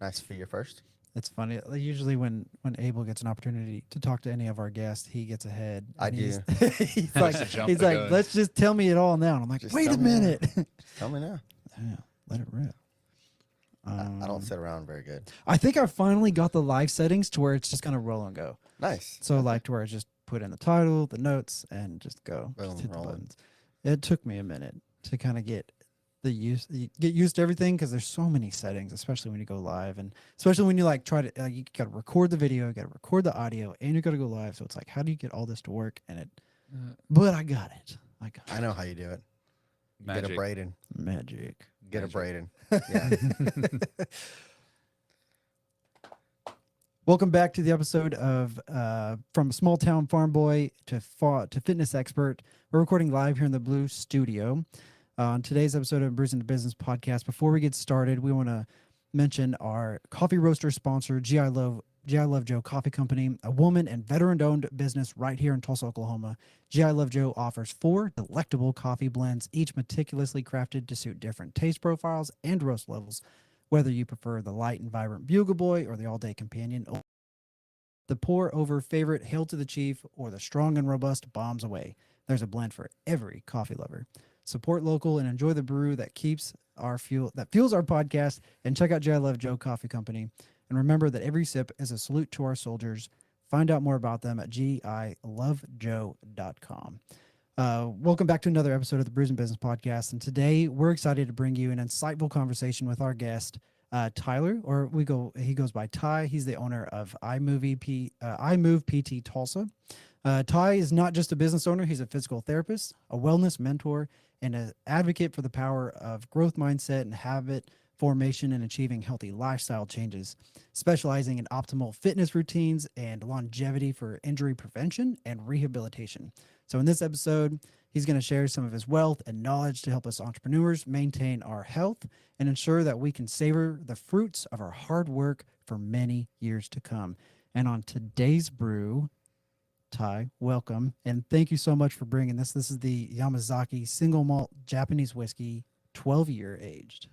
Nice for you first. It's funny. Usually when Abel gets an opportunity to talk to any of our guests, he gets ahead. I And do. He's Likes like, to jump he's the like, gun. let's just tell me it all now. And I'm like, Just wait tell a me now. minute. Tell me now. Yeah, let it rip. I don't sit around very good. I think I finally got the live settings to where it's just gonna roll and go. Nice. So like to where I just put in the title, the notes, and just go. Boom, Just hit the rolling. buttons. It took me a minute to kind of get used to everything because there's so many settings, especially when you go live, and especially when you like try to you got to record the video, you got to record the audio, and you got to go live. So it's like, how do you get all this to work? And it, but I got it. I know how you do it. Magic. Get a braiding. Magic. Get a Magic. braiding. Yeah. Welcome back to the episode of From Small Town Farm Boy to Fitness Expert. We're recording live here in the Blue Studio. On today's episode of Brews into Business podcast, before we get started, we want to mention our coffee roaster sponsor, GI Love Joe Coffee Company, a woman and veteran-owned business right here in Tulsa, Oklahoma. GI Love Joe offers 4 delectable coffee blends, each meticulously crafted to suit different taste profiles and roast levels. Whether you prefer the light and vibrant Bugle Boy or the all-day companion, the pour-over favorite Hail to the Chief, or the strong and robust Bombs Away, there's a blend for every coffee lover. Support local and enjoy the brew that keeps our fuels our podcast. And check out GI Love Joe Coffee Company. And remember that every sip is a salute to our soldiers. Find out more about them at gilovejoe.com. Welcome back to another episode of the Brews and Business podcast. And today we're excited to bring you an insightful conversation with our guest, Tyler, he goes by Ty. He's the owner of iMove PT Tulsa. Ty is not just a business owner. He's a physical therapist, a wellness mentor, and an advocate for the power of growth mindset and habit formation and achieving healthy lifestyle changes, specializing in optimal fitness routines and longevity for injury prevention and rehabilitation. So in this episode, he's going to share some of his wealth and knowledge to help us entrepreneurs maintain our health and ensure that we can savor the fruits of our hard work for many years to come. And on today's brew, Ty, welcome, and thank you so much for bringing this. This is the Yamazaki single malt Japanese whiskey, 12-year aged.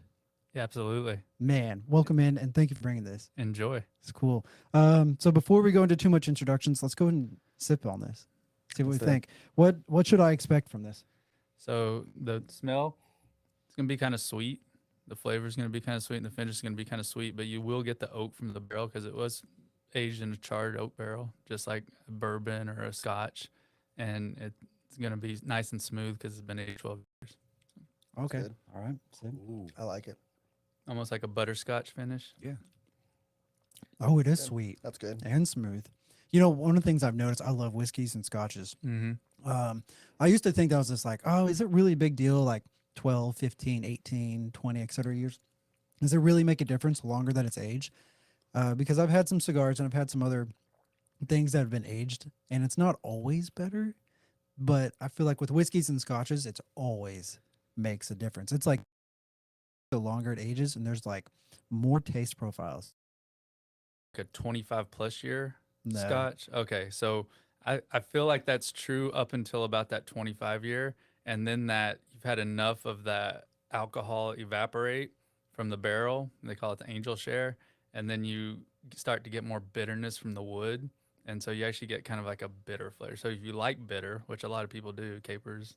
Yeah, absolutely. Man, welcome in, and thank you for bringing this. Enjoy. It's cool. So before we go into too much introductions, let's go ahead and sip on this. See what we think. What should I expect from this? So the smell, it's going to be kind of sweet. The flavor is going to be kind of sweet, and the finish is going to be kind of sweet, but you will get the oak from the barrel because it was aged in a charred oak barrel, just like a bourbon or a scotch. And it's going to be nice and smooth because it's been aged 12 years. Okay. Good. All right. Sip. Ooh, I like it. Almost like a butterscotch finish. Yeah. Oh, it is Good. sweet That's good. and smooth. You know, one of the things I've noticed, I love whiskeys and scotches. Mm-hmm. I used to think that was just like, oh, is it really a big deal? Like 12, 15, 18, 20, et cetera years. Does it really make a difference the longer that it's aged? Because I've had some cigars and I've had some other things that have been aged, and it's not always better. But I feel like with whiskeys and scotches, it's always makes a difference. It's like the longer it ages, and there's like more taste profiles. Like a 25 plus year No. scotch. Okay. So I feel like that's true up until about that 25 year. And then that you've had enough of that alcohol evaporate from the barrel. They call it the angel share. And then you start to get more bitterness from the wood. And so you actually get kind of like a bitter flavor. So if you like bitter, which a lot of people do, capers,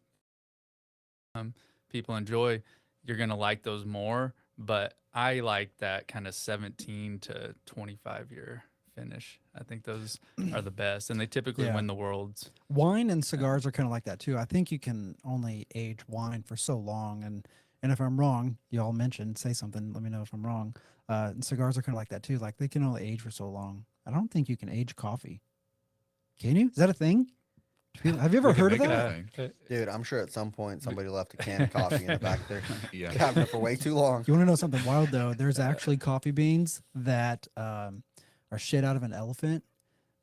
people enjoy, you're going to like those more. But I like that kind of 17 to 25 year finish. I think those are the best. And they typically Yeah. win the worlds. Wine and cigars are kind of like that too. I think you can only age wine for so long, and if I'm wrong, y'all mentioned, say something, let me know if I'm wrong. And cigars are kind of like that too. Like they can only age for so long. I don't think you can age coffee. Can you? Is that a thing? Have you ever We can heard of make it that? a thing. Dude, I'm sure at some point somebody left a can of coffee in the back of their Yeah. cabinet for way too long. You want to know something wild though? There's actually coffee beans that are shit out of an elephant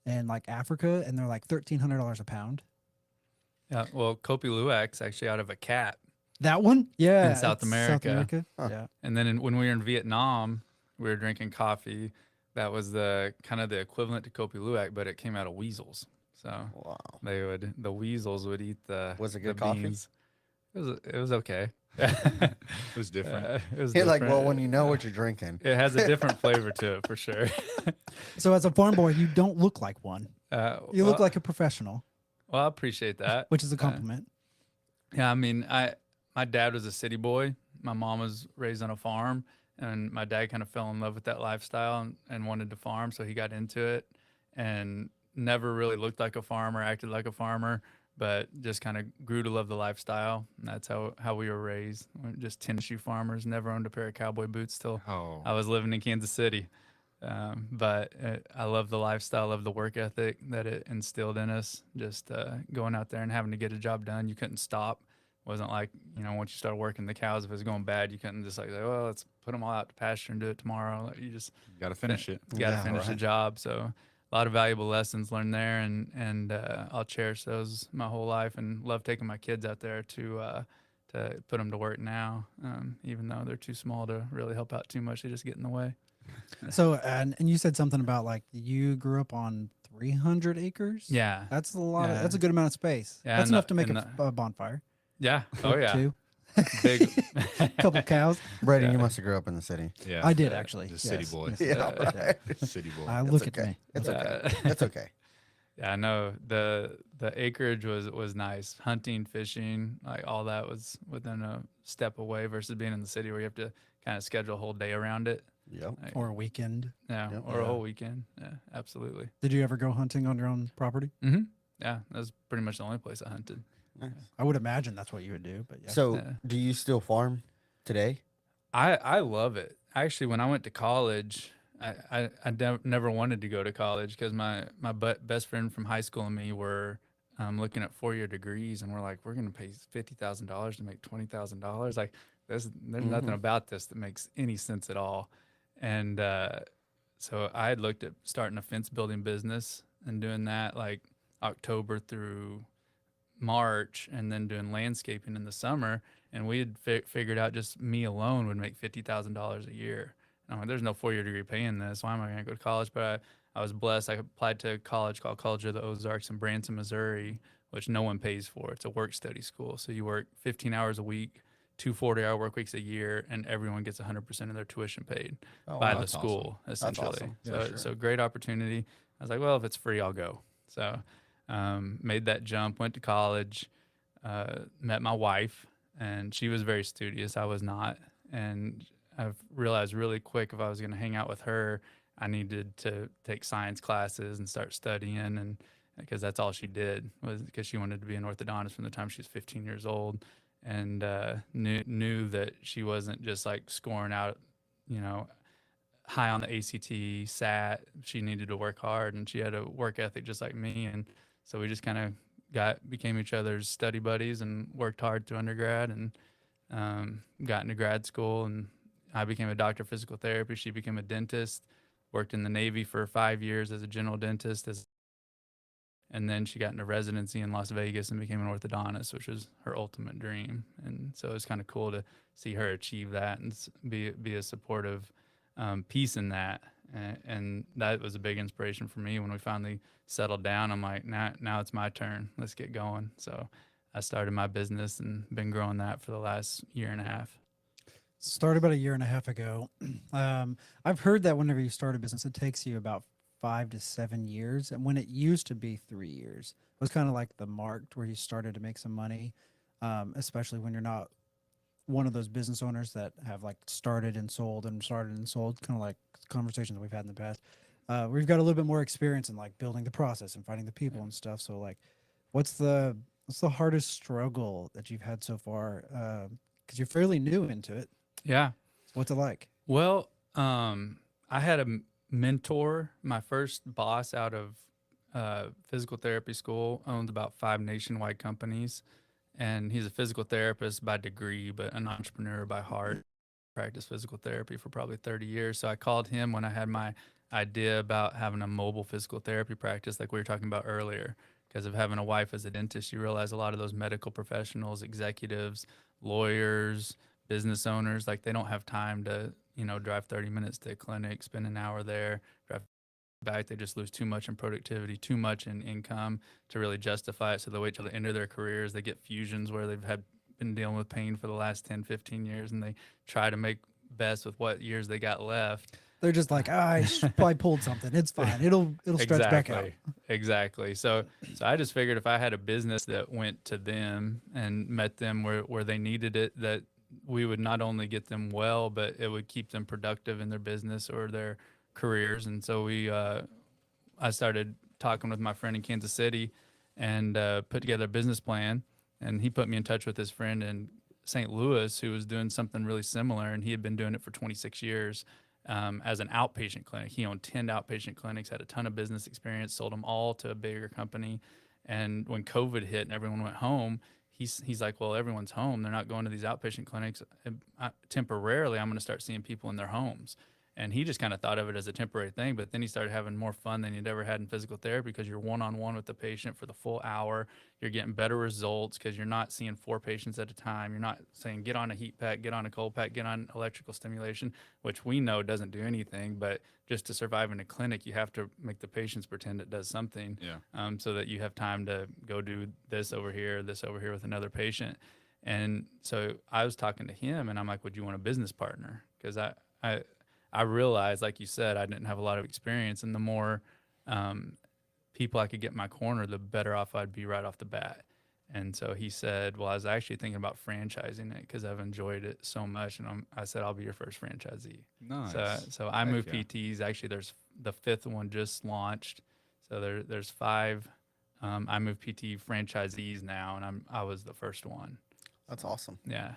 in like Africa, and they're like $1,300 a pound. Yeah. Well, Kopi Luwak's actually out of a cat. That one, yeah, In South it's America. Huh. Yeah. And then when we were in Vietnam, we were drinking coffee. That was the kind of the equivalent to Kopi Luwak, but it came out of weasels. So Wow. the weasels would eat the Was it the good coffee? beans. It was okay. It was different. It was You're like, different. well, when you know what you're drinking. It has a different flavor to it for sure. So as a farm boy, you don't look like one. You look Well, like a professional, well, I appreciate that. which is a compliment. Yeah, I mean, my dad was a city boy. My mom was raised on a farm, and my dad kind of fell in love with that lifestyle and wanted to farm, so he got into it and never really looked like a farmer, acted like a farmer, but just kind of grew to love the lifestyle. And that's how we were raised. We're just tennis shoe farmers, never owned a pair of cowboy boots till Oh, I was living in Kansas City. But I love the lifestyle, love the work ethic that it instilled in us. Just going out there and having to get a job done. You couldn't stop. Wasn't like, once you started working the cows, if it was going bad, you couldn't just like, well, let's put them all out to pasture and do it tomorrow. Like, you just you got to finish it. got to Yeah, finish the right. job. So a lot of valuable lessons learned there, and I'll cherish those my whole life, and love taking my kids out there to put them to work now, even though they're too small to really help out too much. They just get in the way. So and you said something about like you grew up on 300 acres. Yeah. That's a lot. Yeah. That's a good amount of space. Yeah, That's and enough the- to make and a bonfire. Yeah. Oh yeah. Two, Big. couple cows. Brady, Yeah. you must have grew up in the city. Yeah, I did Yeah. actually. the city yes, boy. yes. Yeah, Uh, right. City boy. Look It's at okay. me. It's okay. Uh, It's okay. Yeah, I know the acreage was nice. Hunting, fishing, like all that was within a step away versus being in the city where you have to kind of schedule a whole day around it. Yep. Like, Or a weekend. yeah, Yep. or a Yeah. whole weekend. Yeah, absolutely. Did you ever go hunting on your own property? Mm-hmm. Yeah, that was pretty much the only place I hunted. I would imagine that's what you would do. But yeah. So, Yeah. do you still farm today? I love it. Actually, when I went to college, I never wanted to go to college because my best friend from high school and me were looking at 4-year degrees, and we're like, we're going to pay $50,000 to make $20,000. Like, there's nothing Mhm. about this that makes any sense at all. And so I had looked at starting a fence building business and doing that like October through March, and then doing landscaping in the summer. And we had figured out just me alone would make $50,000 a year. And I'm like, there's no 4-year degree paying this. Why am I going to go to college? But I was blessed. I applied to a college called College of the Ozarks in Branson, Missouri, which no one pays for. It's a work study school. So you work 15 hours a week, 2 40-hour work weeks a year, and everyone gets 100% of their tuition paid Oh, by wow. the That's school, essentially. awesome. So, Yeah, sure. so great opportunity. I was like, well, if it's free, I'll go. So made that jump, went to college, met my wife, and she was very studious. I was not. And I've realized really quick if I was going to hang out with her, I needed to take science classes and start studying. And because that's all she did, was because she wanted to be an orthodontist from the time she was 15 years old, and knew that she wasn't just like scoring out, high on the ACT, SAT. She needed to work hard, and she had a work ethic just like me. And so we just kind of became each other's study buddies and worked hard through undergrad, and got into grad school. And I became a doctor of physical therapy. She became a dentist. Worked in the Navy for 5 years as a general dentist, and then she got into residency in Las Vegas and became an orthodontist, which was her ultimate dream. And so it's kind of cool to see her achieve that and be a supportive piece in that. And that was a big inspiration for me when we finally settled down. I'm like, now it's my turn. Let's get going. So I started my business and been growing that for the last year and a half. Started about a year and a half ago. I've heard that whenever you start a business, it takes you about 5 to 7 years. And when it used to be 3 years, it was kind of like the mark where you started to make some money, especially when you're not one of those business owners that have like started and sold, kind of like conversations we've had in the past. We've got a little bit more experience in like building the process and finding the people and stuff. So like, what's the hardest struggle that you've had so far? Because you're fairly new into it. Yeah. What's it like? Well, I had a mentor. My first boss out of physical therapy school owns about 5 nationwide companies, and he's a physical therapist by degree, but an entrepreneur by heart. Practiced physical therapy for probably 30 years. So I called him when I had my idea about having a mobile physical therapy practice, like we were talking about earlier. Because of having a wife as a dentist, you realize a lot of those medical professionals, executives, lawyers, business owners, like they don't have time to, drive 30 minutes to a clinic, spend an hour there, drive back. They just lose too much in productivity, too much in income to really justify it. So they wait till the end of their careers. They get fusions where they've had been dealing with pain for the last 10, 15 years, and they try to make best with what years they got left. They're just like, I probably pulled something. It's fine. It'll stretch back out. Exactly. So I just figured if I had a business that went to them and met them where they needed it, that we would not only get them well, but it would keep them productive in their business or their careers. And so I started talking with my friend in Kansas City and put together a business plan. And he put me in touch with his friend in St. Louis who was doing something really similar, and he had been doing it for 26 years. As an outpatient clinic. He owned 10 outpatient clinics, had a ton of business experience, sold them all to a bigger company. And when COVID hit and everyone went home, he's like, well, everyone's home. They're not going to these outpatient clinics. Temporarily, I'm going to start seeing people in their homes. And he just kind of thought of it as a temporary thing. But then he started having more fun than he'd ever had in physical therapy because you're one-on-one with the patient for the full hour. You're getting better results because you're not seeing 4 patients at a time. You're not saying, get on a heat pack, get on a cold pack, get on electrical stimulation, which we know doesn't do anything. But just to survive in a clinic, you have to make the patients pretend it does something, so that you have time to go do this over here with another patient. And so I was talking to him, and I'm like, would you want a business partner? Because I realized, like you said, I didn't have a lot of experience, and the more people I could get in my corner, the better off I'd be right off the bat. And so he said, well, I was actually thinking about franchising it because I've enjoyed it so much. And I said, I'll be your first franchisee. Nice. So iMove PTs, actually, there's the 5th one just launched. So there's 5 iMove PT franchisees now, and I was the first one. That's awesome. Yeah.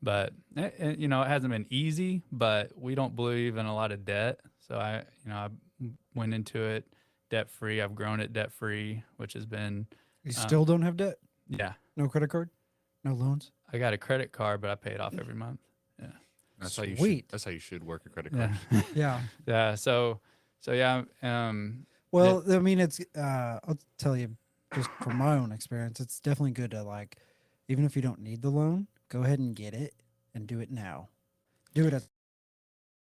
But it hasn't been easy, but we don't believe in a lot of debt. So I went into it debt free. I've grown it debt free, which has been. You still don't have debt? Yeah. No credit card? No loans? I got a credit card, but I pay it off every month. Yeah. That's Sweet. how you should. That's how you should work a credit card. Yeah. Yeah. Yeah. So yeah. Well, I mean, it's, I'll tell you just from my own experience, it's definitely good to, like, even if you don't need the loan, go ahead and get it and do it now. Do it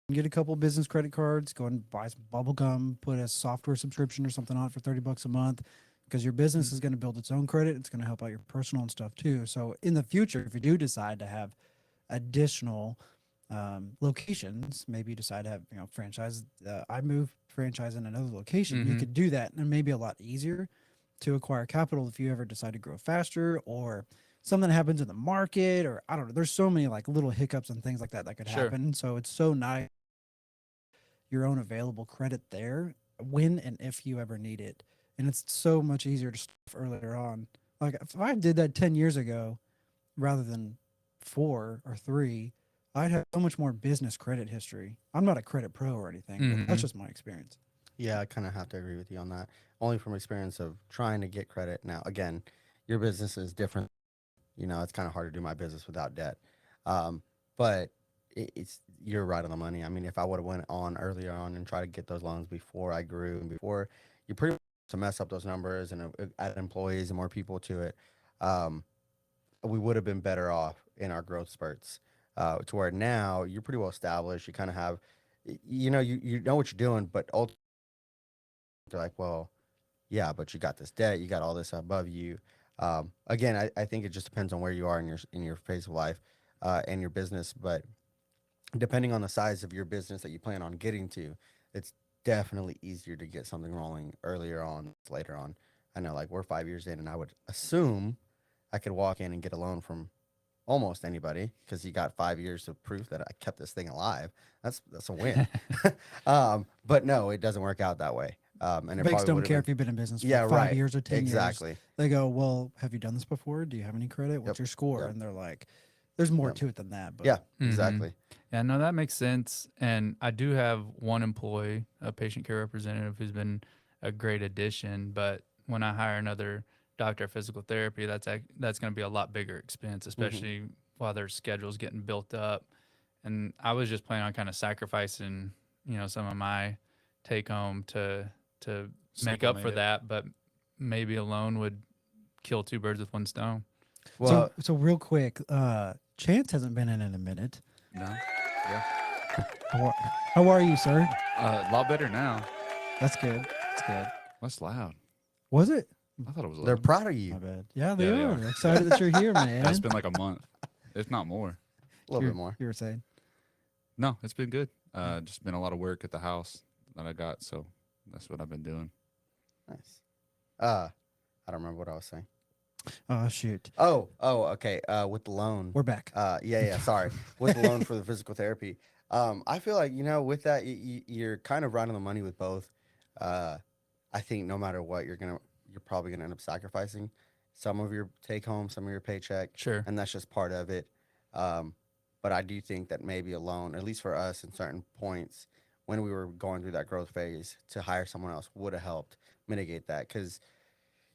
get a couple business credit cards, go and buy some bubble gum, put a software subscription or something on it for $30 a month, because your business is going to build its own credit. It's going to help out your personal and stuff too. So in the future, if you do decide to have additional locations, maybe you decide to have, franchise, iMove franchise in another location, you could do that, and maybe a lot easier to acquire capital if you ever decide to grow faster, or something happens in the market, or I don't know. There's so many like little hiccups and things like that could happen. So it's so nice your own available credit there when and if you ever need it. And it's so much easier to start earlier on. Like if I did that 10 years ago rather than 4 or 3, I'd have so much more business credit history. I'm not a credit pro or anything, but that's just my experience. Yeah, I kind of have to agree with you on that. Only from experience of trying to get credit. Now, again, your business is different. It's kind of hard to do my business without debt. But you're right on the money. I mean, if I would have went on earlier on and tried to get those loans before I grew and before you pretty much to mess up those numbers and add employees and more people to it, we would have been better off in our growth spurts. To where now you're pretty well established. You kind of have, you know what you're doing, but ultimately they're like, well, yeah, but you got this debt, you got all this above you. Again, I think it just depends on where you are in your phase of life and your business. But depending on the size of your business that you plan on getting to, it's definitely easier to get something rolling earlier on, later on. I know, like, we're 5 years in, and I would assume I could walk in and get a loan from almost anybody because you got 5 years of proof that I kept this thing alive. That's a win. But no, it doesn't work out that way. And Banks don't care if you've been in business for 5 years or 10 exactly. years. They go, well, have you done this before? Do you have any credit? What's your score? And they're like, there's more to it than that. But yeah, exactly. Yeah, no, that makes sense. And I do have one employee, a patient care representative, who's been a great addition. But when I hire another doctor of physical therapy, that's going to be a lot bigger expense, especially while their schedule's getting built up. And I was just planning on kind of sacrificing, some of my take home to make up for that. But maybe a loan would kill 2 birds with 1 stone. Well, so real quick, Chance hasn't been in a minute. No. Yeah. How are you, sir? A lot better now. That's good. That's good. That's loud. Was it? I thought it was loud. they're proud of you. My bad. Yeah, they Yeah, they are. are. Excited that you're here, man. It's been like a month. if not more. A little You're- bit more. You were saying. No, it's been good. Just been a lot of work at the house that I got, so that's what I've been doing. Nice. I don't remember what I was saying. Oh shoot, Okay. With the loan. we're back. Yeah. Sorry. With the loan for the physical therapy. I feel like, with that, you're kind of right on the money with both. I think no matter what, you're probably gonna end up sacrificing some of your take home, some of your paycheck, Sure. and that's just part of it. But I do think that maybe a loan, at least for us, in certain points when we were going through that growth phase, to hire someone else would have helped mitigate that because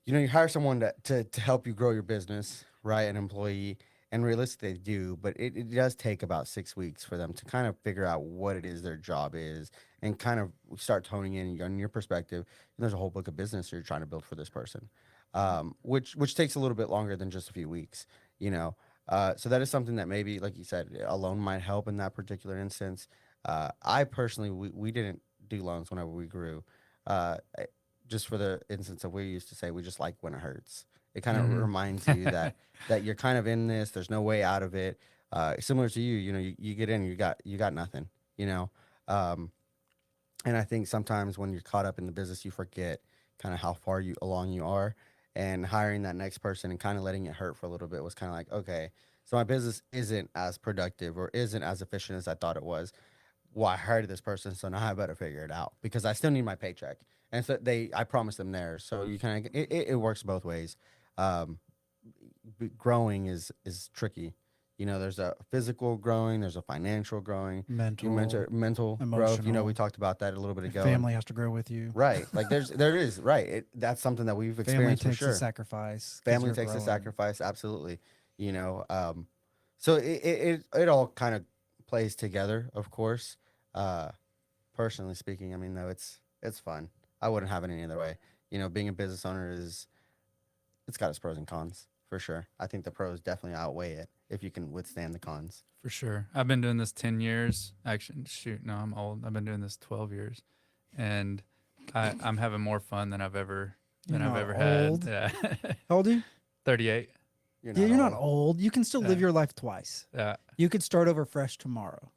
you hire someone to help you grow your business, right? An employee, and realistically they do, but it does take about 6 weeks for them to kind of figure out what it is their job is and kind of start toning in on your perspective. And there's a whole book of business you're trying to build for this person, which takes a little bit longer than just a few weeks, you know. So that is something that maybe, like you said, a loan might help in that particular instance. I personally, we didn't do loans whenever we grew. Uh, just for the instance of we used to say we just like when it hurts. It kind of Mhm. reminds you that you're kind of in this. There's no way out of it. Similar to you get in, you got nothing. You know, um, and I think sometimes when you're caught up in the business, you forget kind of how far you along you are, and hiring that next person and kind of letting it hurt for a little bit was kind of like, okay, so my business isn't as productive or isn't as efficient as I thought it was. Well, I hired this person, so now I better figure it out because I still need my paycheck. And so I promised them theirs. So you kind of, it works both ways. Um, Growing is tricky. There's a physical growing, there's a financial growing, Mental, you mentor mental growth. We emotional. talked about that a little bit ago. Family has to grow with you. Right. Like there is, right. That's something that we've Family experienced for takes sure. a sacrifice. 'cause Family you're takes a growing. sacrifice, absolutely. So it all kind of plays together, of course. Uh, Personally speaking, I mean, though, it's fun. I wouldn't have it any other way. Being a business owner it's got its pros and cons for sure. I think the pros definitely outweigh it if you can withstand the cons. For sure. I've been doing this 10 years. Actually, shoot, no, I'm old. I've been doing this 12 years. And I'm having more fun than I've ever You're than I've not ever old. had. Yeah. How old are you? 38. You're Yeah, you're not old. old. You can still live Yeah. your life twice. Yeah. You could start over fresh tomorrow,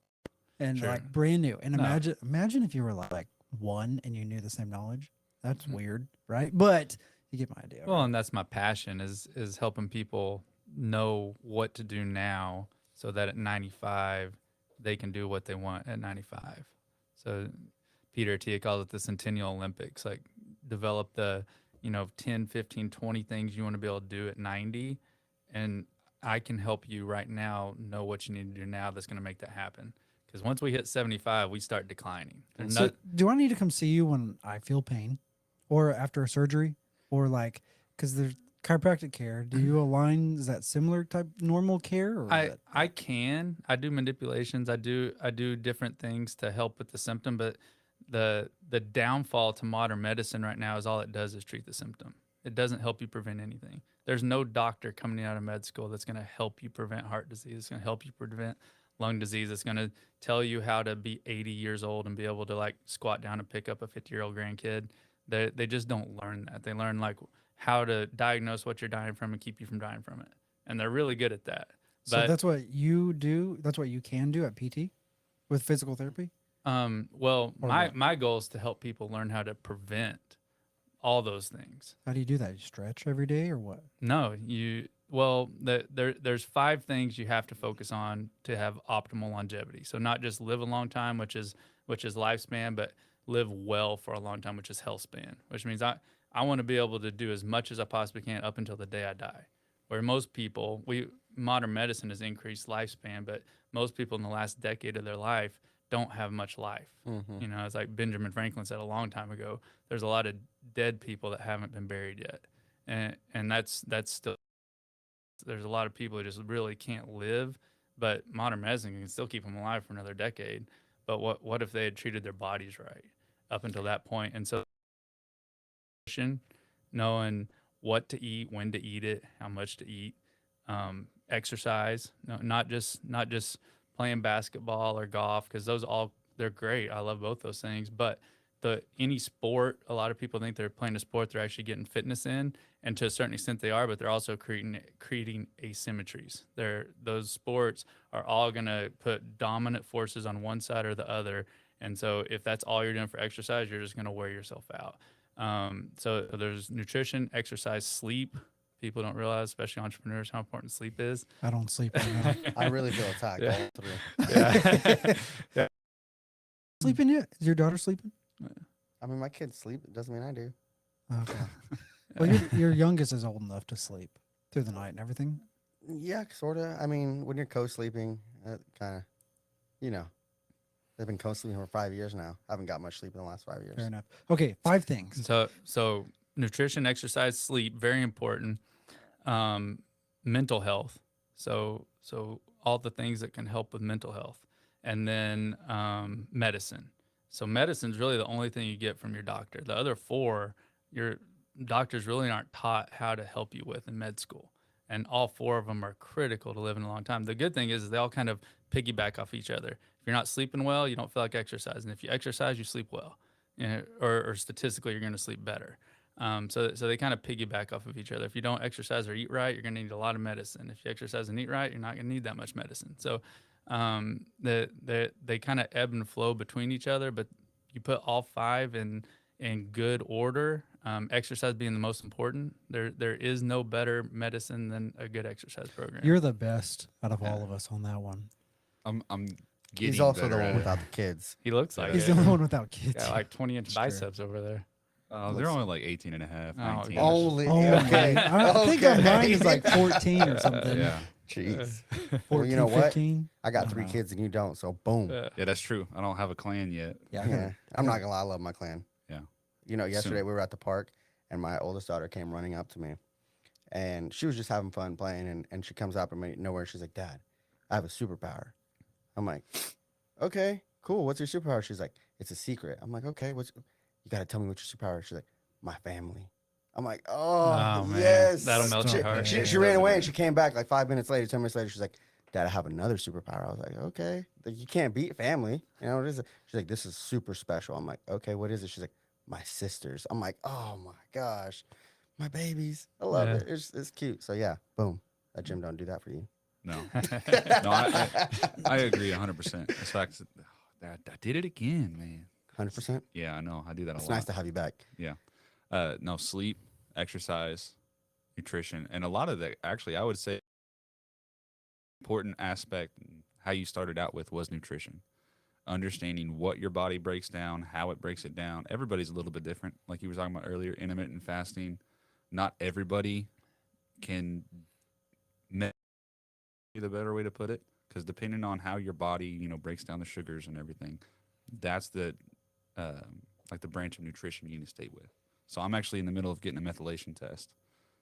and Sure. like brand new. And No. imagine if you were like one and you knew the same knowledge. That's Mhm. weird, right? But you get my idea. Well, right? and that's my passion is helping people know what to do now so that at 95 they can do what they want at 95. So Peter Attia calls it the Centennial Olympics, like develop the, 10, 15, 20 things you want to be able to do at 90. And I can help you right now know what you need to do now that's going to make that happen. Because once we hit 75, we start declining. There's So, not, do I need to come see you when I feel pain, or after a surgery, or like because there's chiropractic care? Do you align? Is that similar type normal care? Or is that- I do manipulations. I do different things to help with the symptom, but the downfall to modern medicine right now is all it does is treat the symptom. It doesn't help you prevent anything. There's no doctor coming out of med school that's going to help you prevent heart disease. It's going to help you prevent lung disease. It's going to tell you how to be 80 years old and be able to like squat down and pick up a 50-year-old grandkid. They just don't learn that. They learn like how to diagnose what you're dying from and keep you from dying from it. And they're really good at that. So But that's what you do. That's what you can do at PT with physical therapy. well, Or my what? my goal is to help people learn how to prevent all those things. How do you do that? You stretch every day or what? No, there's 5 things you have to focus on to have optimal longevity. So not just live a long time, which is lifespan, but live well for a long time, which is health span. Which means I want to be able to do as much as I possibly can up until the day I die. Where most people, modern medicine has increased lifespan, but most people in the last decade of their life don't have much life. Mm-hmm. It's like Benjamin Franklin said a long time ago. There's a lot of dead people that haven't been buried yet, and that's still, there's a lot of people who just really can't live, but modern medicine can still keep them alive for another decade. But what if they had treated their bodies right up until that point? And so knowing what to eat, when to eat it, how much to eat, exercise, no, not just playing basketball or golf, because they're great. I love both those things, but any sport, a lot of people think they're playing a sport, they're actually getting fitness in, and to a certain extent they are, but they're also creating asymmetries. Those sports are all going to put dominant forces on one side or the other, and so if that's all you're doing for exercise, you're just going to wear yourself out. So there's nutrition, exercise, sleep. People don't realize, especially entrepreneurs, how important sleep is. I don't sleep enough. I really feel attacked Yeah. all through. Yeah. Sleeping yet? Is your daughter sleeping? I mean, my kids sleep. It doesn't mean I do. Okay. Well, your youngest is old enough to sleep through the night and everything. Yeah, sort of. I mean, when you're co-sleeping, kind of, you know, they've been co-sleeping for 5 years now. I haven't got much sleep in the last 5 years. Fair enough. Okay, 5 things. So nutrition, exercise, sleep, very important. Mental health. So all the things that can help with mental health, and then medicine. So medicine's really the only thing you get from your doctor. The other 4, your doctors really aren't taught how to help you with in med school, and all 4 of them are critical to living a long time. The good thing is they all kind of piggyback off each other. If you're not sleeping well, you don't feel like exercising. If you exercise, you sleep well, you know, or statistically, you're going to sleep better. So they kind of piggyback off of each other. If you don't exercise or eat right, you're going to need a lot of medicine. If you exercise and eat right, you're not going to need that much medicine. So they kind of ebb and flow between each other, but you put all 5 in good order. Exercise being the most important. There is no better medicine than a good exercise program. You're the best out of all of us on that one. I'm getting He's also the better one at it. without the kids. He looks like He's it. the only one without kids. Got like 20-inch It's true. biceps over there. They're only like 18 and a half, Oh, 19. okay. Only. Oh, okay. I think Okay. mine is like 14 or something. Yeah. Jeez. 14, Well, you know what? 15. I got I 3 don't know. kids and you don't, so boom. Yeah, that's true. I don't have a clan yet. Yeah, Yeah. I'm not gonna lie, I love my clan. Yeah. You know, yesterday Soon. we were at the park and my oldest daughter came running up to me and she was just having fun playing and she comes up and me nowhere. She's like, Dad, I have a superpower. I'm like, okay, cool. What's your superpower? She's like, it's a secret. I'm like, okay, you gotta tell me what your superpower is. She's like, my family. I'm like, oh, man, yes. that'll melt your your heart. She ran away and she came back like 5 minutes later, 10 minutes later. She's like, Dad, I have another superpower. I was like, okay. Like, you can't beat family. You know what is it? She's like, this is super special. I'm like, okay, what is it? She's like, my sisters. I'm like, oh my gosh, my babies. I love Yeah. it. It's cute. So yeah, boom. That gym don't do that for you. No. No, I agree 100%. In fact, I did it again, man. 100%. Yeah, I know. I do that a It's lot. nice to have you back. Yeah. No, sleep, exercise, nutrition, and a lot of the, actually, I would say important aspect, how you started out with, was nutrition. Understanding what your body breaks down, how it breaks it down. Everybody's a little bit different. Like you were talking about earlier, intermittent fasting. Not everybody can be the better way to put it, because depending on how your body, you know, breaks down the sugars and everything, that's the like the branch of nutrition you need to stay with. So I'm actually in the middle of getting a methylation test,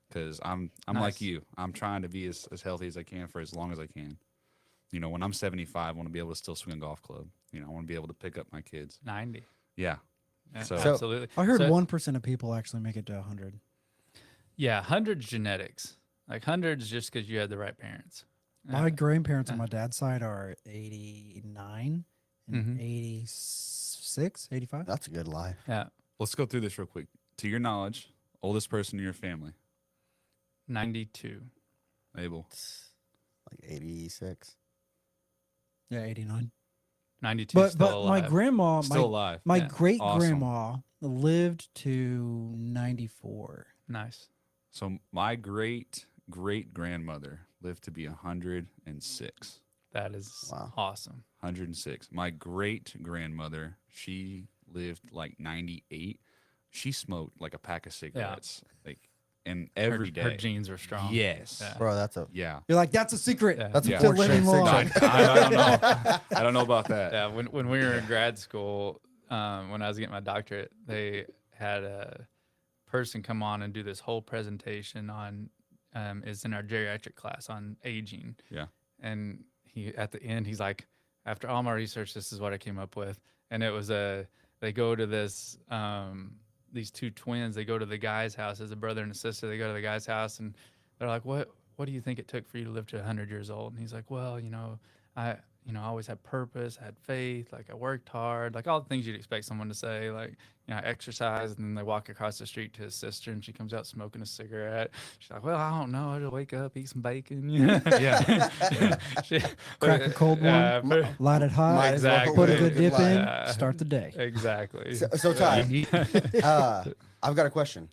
because I'm Nice. like you. I'm trying to be as healthy as I can for as long as I can. You know, when I'm 75, I want to be able to still swing a golf club. You know, I want to be able to pick up my kids. 90. Yeah. Yeah, So- absolutely. I heard So- 1% of people actually make it to 100. Yeah, 100's genetics. Like 100's just because you had the right parents. My grandparents on my dad's side are 89 and Mhm. 86, 85. That's a good life. Yeah, Let's go through this real quick. To your knowledge, oldest person in your family, 92. Abel. It's like 86. Yeah, 89. 92 But still my alive. grandma, Still alive. my Yeah. great grandma lived to 94. Nice. So my great grandmother lived to be 106. That is Wow. awesome. 106. My great grandmother, she lived like 98. She smoked like a pack of cigarettes, like, and every day. Her genes were strong. Yes. Yeah. Bro, that's a Yeah. You're like, that's a secret. Yeah. that's Yeah. a Still four living straight long. cigarette. I don't know. I don't know about that. Yeah, when we were in grad school, when I was getting my doctorate, they had a person come on and do this whole presentation on, it's in our geriatric class on aging. Yeah. And he, at the end, he's like, after all my research, this is what I came up with. And it was they go to this, these 2 twins, they go to the guy's house as a brother and a sister. They go to the guy's house and they're like, what do you think it took for you to live to 100 years old? And he's like, well, you know, I always had purpose, I had faith, like I worked hard, like all the things you'd expect someone to say, like, I exercise, and then they walk across the street to his sister and she comes out smoking a cigarette. She's like, well, I don't know, I just wake up, eat some bacon. Yeah. Yeah. She, Crack a cold one, light it hot, Might as well exactly. put a live good it dip in, Yeah. start the day. Exactly. So Ty, I've got a question.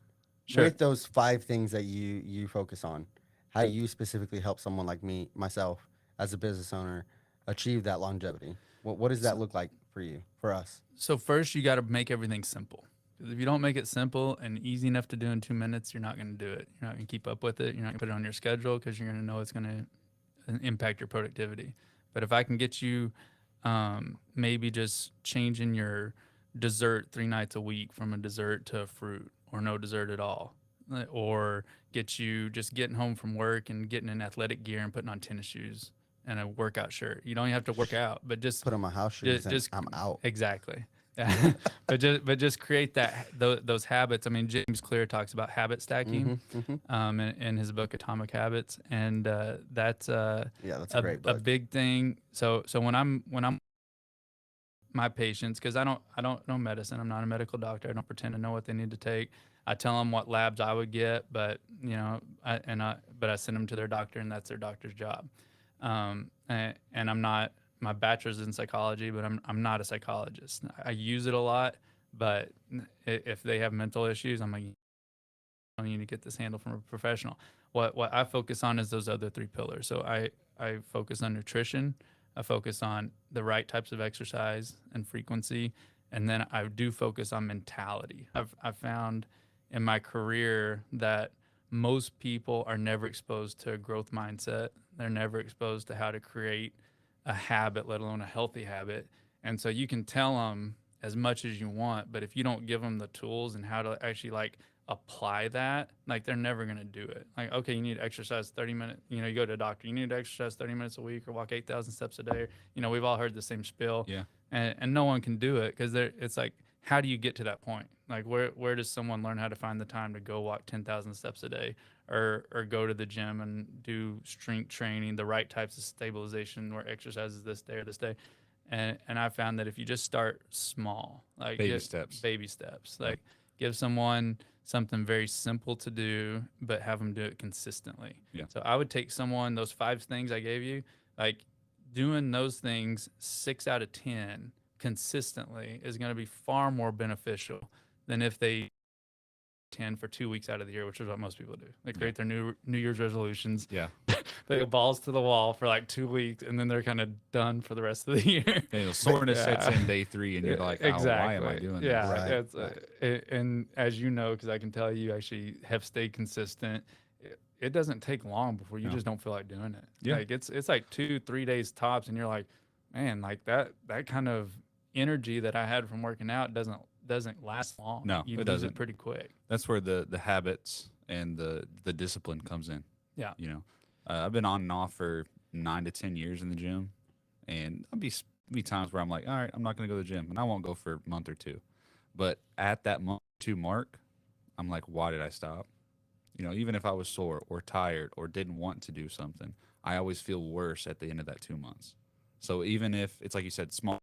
Sure. With those 5 things that you focus on, how do you specifically help someone like myself, as a business owner, achieve that longevity? What does that look like for you, for us? So first, you got to make everything simple. 'Cause if you don't make it simple and easy enough to do in 2 minutes, you're not going to do it. You're not going to keep up with it. You're not going to put it on your schedule because you're going to know it's going to impact your productivity. But if I can get you maybe just changing your dessert 3 nights a week from a dessert to a fruit or no dessert at all, or get you just getting home from work and getting in athletic gear and putting on tennis shoes and a workout shirt. You don't even have to work out, but just Put on my house shoes and just I'm out. exactly. Yeah. but just create those habits. I mean, James Clear talks about habit stacking in his book Atomic Habits, and that's Yeah, that's a great a book. big thing. So when I'm my patients, because I don't know medicine, I'm not a medical doctor, I don't pretend to know what they need to take. I tell them what labs I would get, but I send them to their doctor, and that's their doctor's job. And I'm not, my bachelor's in psychology, but I'm not a psychologist. I use it a lot, but if they have mental issues, I'm like, you need to get this handled from a professional. What I focus on is those other 3 pillars. So I focus on nutrition, I focus on the right types of exercise and frequency, and then I do focus on mentality. I've found in my career that most people are never exposed to a growth mindset. They're never exposed to how to create a habit, let alone a healthy habit. And so you can tell them as much as you want, but if you don't give them the tools and how to actually like apply that, like they're never going to do it. Like, okay, you need to exercise 30 minutes, you go to a doctor, you need to exercise 30 minutes a week or walk 8,000 steps a day. We've all heard the same spiel. Yeah. And no one can do it because it's like, how do you get to that point? Like, where does someone learn how to find the time to go walk 10,000 steps a day, or go to the gym and do strength training, the right types of stabilization or exercises this day or this day? And I found that if you just start small, like Baby steps. like give someone something very simple to do, but have them do it consistently. Yeah. So I would take someone, those 5 things I gave you, like doing those things 6 out of 10 consistently is going to be far more beneficial than if they 10 for 2 weeks out of the year, which is what most people do. They create their New Year's resolutions. Yeah. They go balls to the wall for like 2 weeks, and then they're kind of done for the rest of the year. And soreness sets in day 3, and you're like, oh, why am I doing this? Yeah, Right, it's, and as you know, because I can tell you actually have stayed consistent. It doesn't take long before you No. just don't feel like doing it. Yeah. Like it's like 2-3 days tops, and you're like, man, like that kind of energy that I had from working out doesn't last long. No, You it lose doesn't. it pretty quick. That's where the habits and the discipline comes in. Yeah. I've been on and off for 9 to 10 years in the gym, and there'll be times where I'm like, all right, I'm not going to go to the gym, and I won't go for a month or 2. But at that month or 2 mark, I'm like, why did I stop? Even if I was sore or tired or didn't want to do something, I always feel worse at the end of that 2 months. So even if it's like you said, small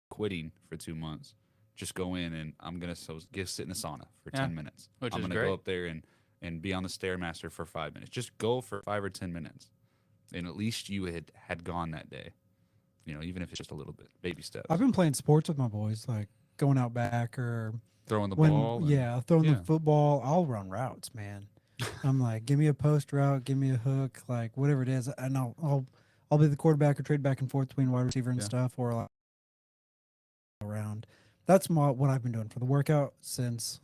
quitting for 2 months, just go in and I'm gonna sit in the sauna for Yeah, 10 minutes. which I'm is gonna great. go up there and be on the stairmaster for 5 minutes. Just go for 5 or 10 minutes, and at least you had gone that day. Even if it's just a little bit, baby steps. I've been playing sports with my boys, like going out back or Throwing the ball. and- throwing yeah. the football. I'll run routes, man. I'm like, give me a post route, give me a hook, like whatever it is, and I'll be the quarterback or trade back and forth between wide receiver and Yeah. stuff, or like around. That's what I've been doing for the workout since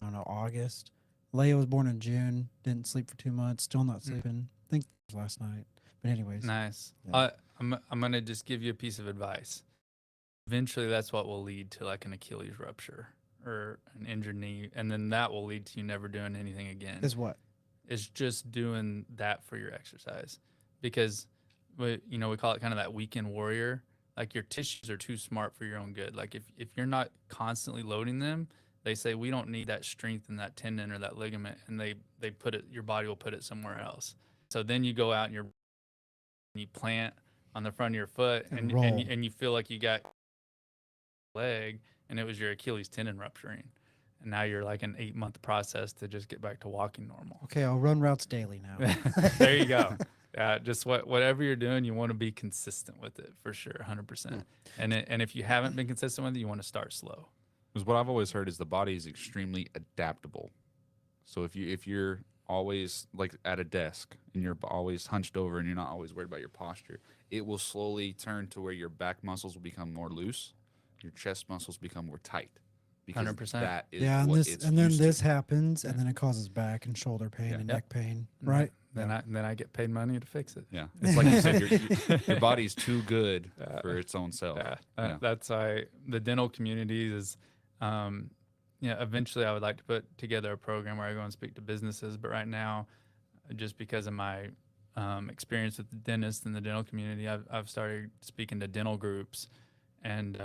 I don't know, August. Leia was born in June. Didn't sleep for 2 months. Still not sleeping. I think it was last night. But anyways, Nice. Yeah. I'm gonna just give you a piece of advice. Eventually, that's what will lead to like an Achilles rupture or an injured knee, and then that will lead to you never doing anything again. is what? Is just doing that for your exercise, because we call it kind of that weekend warrior. Like your tissues are too smart for your own good. Like if you're not constantly loading them, they say we don't need that strength in that tendon or that ligament, and they put it, your body will put it somewhere else. So then you go out and you plant on the front of your foot, And and roll. and you feel like you got leg, and it was your Achilles tendon rupturing, and now you're like an 8-month process to just get back to walking normal. Okay, I'll run routes daily now. There you go. Just whatever you're doing, you want to be consistent with it for sure, 100%. And if you haven't been consistent with it, you want to start slow. Because what I've always heard is the body is extremely adaptable. So if you're always like at a desk and you're always hunched over and you're not always worried about your posture, it will slowly turn to where your back muscles will become more loose, your chest muscles become more tight. Because 100%. that is Yeah, and what this it's and then used this to. happens, and then it causes back and shoulder pain and Yep. neck pain, And right? Then I get paid money to fix it. Yeah, it's like you said, your body's too good for its own self. Yeah, that's why the dental community is, eventually I would like to put together a program where I go and speak to businesses. But right now, just because of my experience with the dentist and the dental community, I've started speaking to dental groups and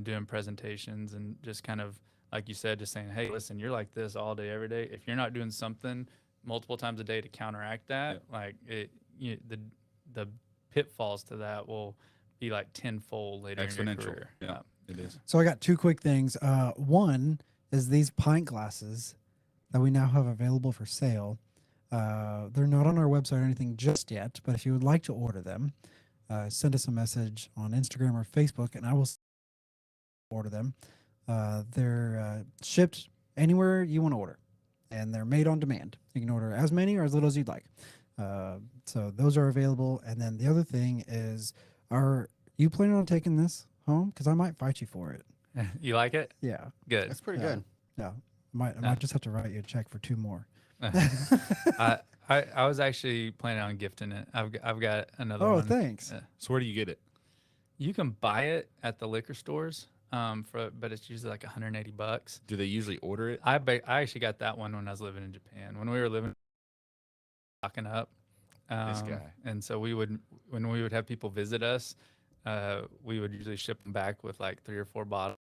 doing presentations and just kind of, like you said, just saying, hey, listen, you're like this all day, every day. If you're not doing something multiple times a day to counteract that, like the pitfalls to that will be like tenfold later in your Exponential. career. Yeah, it is. So I got two quick things. One is these pint glasses that we now have available for sale. They're not on our website or anything just yet, but if you would like to order them, send us a message on Instagram or Facebook, and I will order them. They're shipped anywhere you want to order, and they're made on demand. You can order as many or as little as you'd like. So those are available. And then the other thing is, are you planning on taking this home? Because I might fight you for it. You like it? Yeah, Good. That's pretty Yeah. good. yeah. I might just have to write you a check for 2 more. I was actually planning on gifting it. I've got another Oh, one. thanks. So where do you get it? You can buy it at the liquor stores, but it's usually like $180. Do they usually order it? I actually got that one when I was living in Japan. When we were locking up, This guy. and so when we would have people visit us, we would usually ship them back with like 3 or 4 bottles.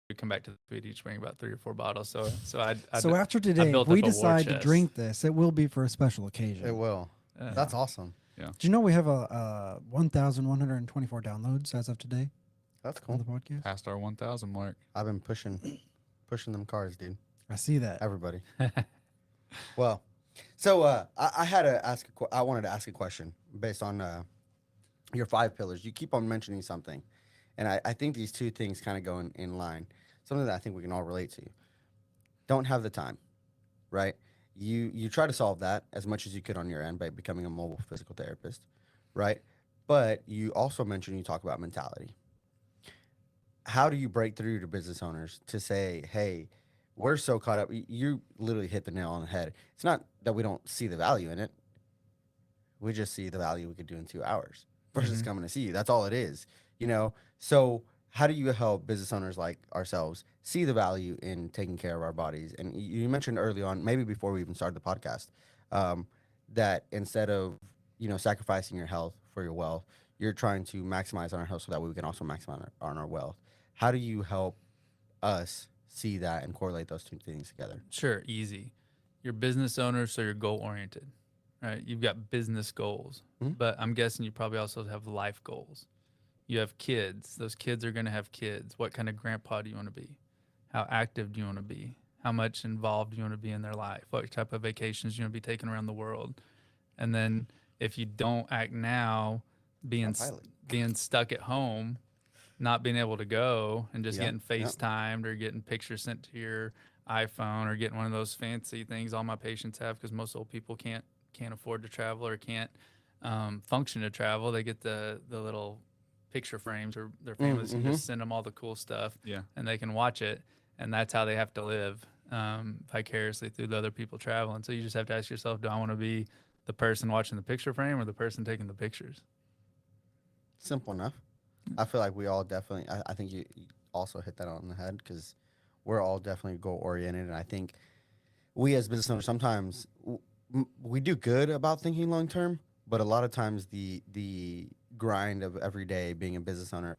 We'd come back to the suite each, bring about 3 or 4 bottles. So So after today, built if we up a war decide to chest. drink this, it will be for a special occasion. It will. That's awesome. Do you know we have a 1,124 downloads as of today That's on cool. the podcast? Past our 1,000 mark. I've been pushing them cars, dude. I see that. Everybody. Well, so I had to ask. I wanted to ask a question based on your 5 pillars. You keep on mentioning something, and I think these two things kind of go in line. Something that I think we can all relate to. Don't have the time, right? You try to solve that as much as you could on your end by becoming a mobile physical therapist, right? But you also mentioned, you talk about mentality. How do you break through to business owners to say, hey, we're so caught up? You literally hit the nail on the head. It's not that we don't see the value in it. We just see the value we could do in 2 hours versus coming to see you. That's all it is, So how do you help business owners like ourselves see the value in taking care of our bodies? And you mentioned early on, maybe before we even started the podcast, that instead of, sacrificing your health for your wealth, you're trying to maximize on our health so that way we can also maximize on our wealth. How do you help us see that and correlate those two things together? Sure, easy. You're business owner, so you're goal oriented, right? You've got business goals, but I'm guessing you probably also have life goals. You have kids. Those kids are going to have kids. What kind of grandpa do you want to be? How active do you want to be? How much involved do you want to be in their life? What type of vacations do you want to be taking around the world? And then if you don't act now, being stuck at home, not being able to go and just getting FaceTimed or getting pictures sent to your iPhone or getting one of those fancy things all my patients have, because most old people can't afford to travel or can't function to travel. They get the little picture frames, or their families can just send them all the cool stuff, and they can watch it, and that's how they have to live vicariously through the other people traveling. So you just have to ask yourself, do I want to be the person watching the picture frame or the person taking the pictures? Simple enough. I feel like we all definitely, I think you also hit that on the head, because we're all definitely goal oriented. And I think we as business owners, sometimes we do good about thinking long term, but a lot of times the grind of every day being a business owner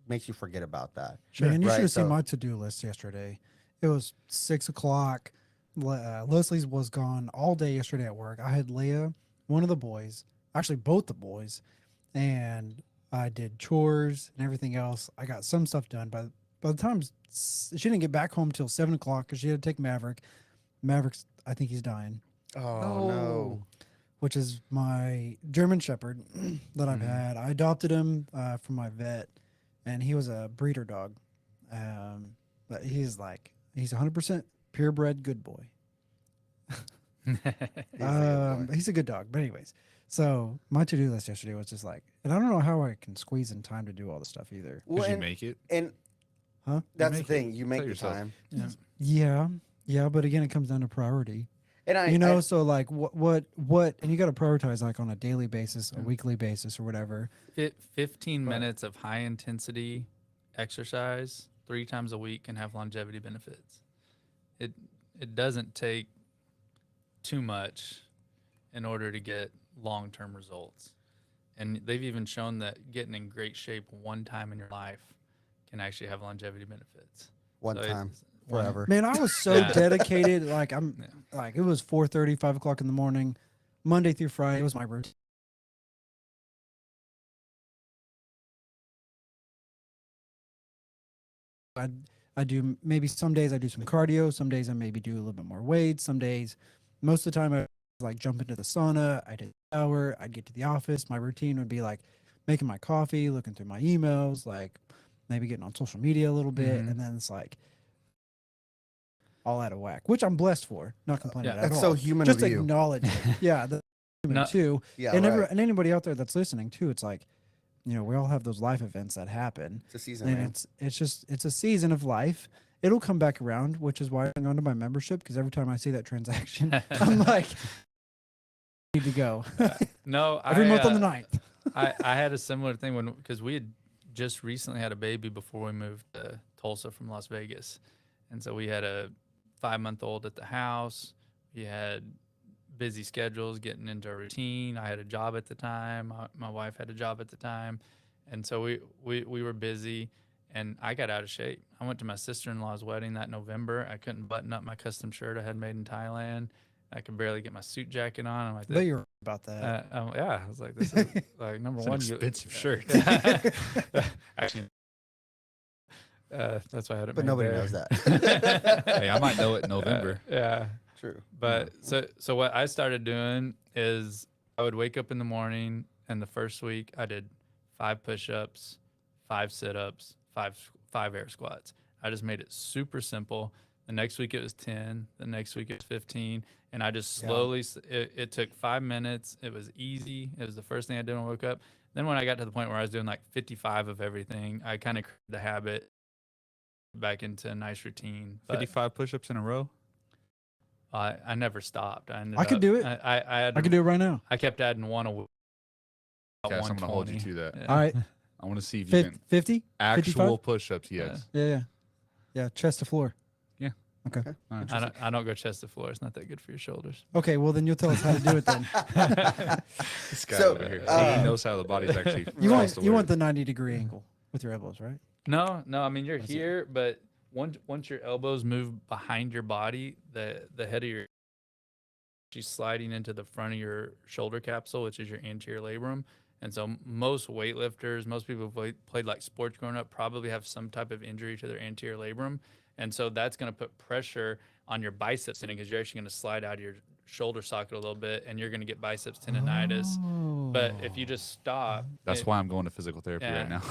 makes you forget about that. Man, you Right, should have seen so- my to-do list yesterday. It was 6 o'clock. Leslie's was gone all day yesterday at work. I had Leia, one of the boys, actually both the boys, and I did chores and everything else. I got some stuff done. By the time she didn't get back home till 7 o'clock because she had to take Maverick. Maverick's, I think he's dying, Oh no. which is my German Shepherd that I've Mhm. had. I adopted him from my vet, and he was a breeder dog. But he's 100% purebred good boy. He's a good boy. He's a good dog. But anyways, so my to-do list yesterday was just like, and I don't know how I can squeeze in time to do all the stuff either. Well, Did you and, make it? and Huh? that's the make it. thing. You make Tell the yourself. time. Yeah. Yeah, but again, it comes down to priority. And So like what, and you got to prioritize like on a daily basis, a weekly basis, or whatever. 15 But- minutes of high intensity exercise 3 times a week can have longevity benefits. It doesn't take too much in order to get long-term results. And they've even shown that getting in great shape one time in your life can actually have longevity benefits. one So time, it's- one- forever. Man, I was so Yeah. dedicated. Yeah. Like it was 4:30, 5 o'clock in the morning, Monday through Friday. It was my routine. I do maybe some days I do some cardio, some days I maybe do a little bit more weight, some days, most of the time I like jump into the sauna, I did shower, I'd get to the office. My routine would be like making my coffee, looking through my emails, like maybe getting on social media a little bit, Mhm. and then it's like all out of whack, which I'm blessed for, not complaining Yeah. at That's all. so human Just of you. acknowledge it. Yeah, the human No- too. Yeah, and right. and anybody out there that's listening too, it's like, we all have those life events that happen. It's a season, And man. it's a season of life. It'll come back around, which is why I hang on to my membership, because every time I see that transaction, I'm like, need to go No, every month on the uh, 9th. I had a similar thing because we had just recently had a baby before we moved to Tulsa from Las Vegas. And so we had a 5-month-old at the house. We had busy schedules getting into a routine. I had a job at the time. My wife had a job at the time. And so we were busy, and I got out of shape. I went to my sister-in-law's wedding that November. I couldn't button up my custom shirt I had made in Thailand. I could barely get my suit jacket on. I'm like, I bet you're right about that. yeah, I was like, this is like number It's an one. expensive shirt. Actually, that's why I had it. But made nobody there. knows that. Hey, I might know it in November. Yeah, True. but so what I started doing is I would wake up in the morning, and the first week I did 5 push-ups, 5 sit-ups, 5 air squats. I just made it super simple. The next week it was 10. The next week it was 15. And I just slowly, it took 5 minutes. It was easy. It was the first thing I did when I woke up. Then when I got to the point where I was doing like 55 of everything, I kind of created the habit back into a nice routine. But 55 push-ups in a row. I never stopped. I could do it. I I can do it right now. I kept adding one a week. Okay, so I'm gonna hold you 120. to that. Yeah. All right, I want to see if you can 50? actual 55? push-ups. Yes. Yeah, chest to floor. Yeah. Okay. All right. I don't go chest to floor. It's not that good for your shoulders. Okay, well then you'll tell us how to do it then. This guy So, over here. uh, He knows how the body's actually. You supposed to want work. the 90-degree angle with your elbows, right? No. I mean, you're That's it. here, but once your elbows move behind your body, the head of your she's sliding into the front of your shoulder capsule, which is your anterior labrum. And so most weightlifters, most people who've played like sports growing up probably have some type of injury to their anterior labrum. And so that's going to put pressure on your biceps tendon because you're actually going to slide out of your shoulder socket a little bit and you're going to get biceps tendonitis. But if you just stop, That's why I'm going to physical therapy Yeah. right now.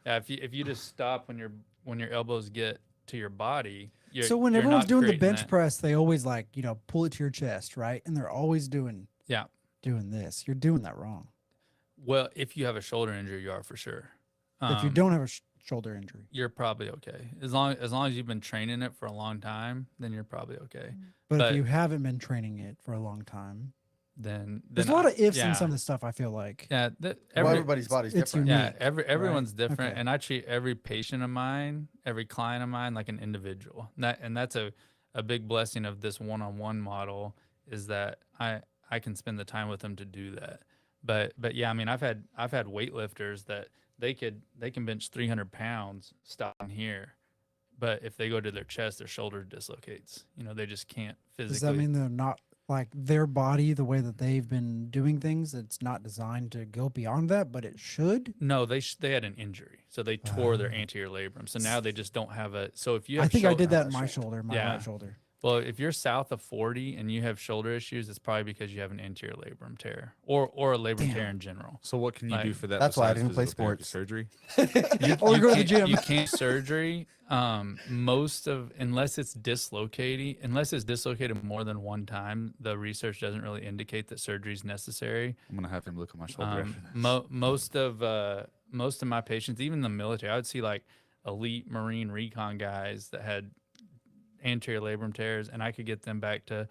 if you just stop when your elbows get to your body, So when you're everyone's not doing the creating bench that. press, they always pull it to your chest, right? And they're always doing Yeah. this. You're doing that wrong. Well, if you have a shoulder injury, you are for sure. If you don't have a shoulder injury, you're probably okay. As long as you've been training it for a long time, then you're probably okay. but But- if you haven't been training it for a long time, Then there's a lot of ifs yeah. in some of the stuff. I feel like Yeah, Well, every, everybody's body's it's different. unique. yeah, everyone's different, Okay. and I treat every patient of mine, every client of mine, like an individual. That's a big blessing of this one-on-one model is that I can spend the time with them to do that. But yeah, I mean, I've had weightlifters that they can bench 300 pounds stopping here, but if they go to their chest, their shoulder dislocates. They just can't physically. does that mean they're not like their body, the way that they've been doing things, it's not designed to go beyond that, but it should. No, they had an injury, so they tore their Oh. anterior labrum. So now they just don't have a. So if you I have, think I did Oh, that in that's my shame. shoulder, my Yeah. right shoulder. Well, if you're south of 40 and you have shoulder issues, it's probably because you have an anterior labrum tear or a labrum tear Damn. in general. So what can you do Like, for that? that's why I besides didn't play physical therapy? sports. Surgery. Or go to the can't- gym. You can't surgery. Unless it's dislocated more than one time, the research doesn't really indicate that surgery is necessary. I'm gonna have him look at my shoulder. after this. Most of my patients, even in the military, I would see like elite Marine recon guys that had anterior labrum tears, and I could get them back to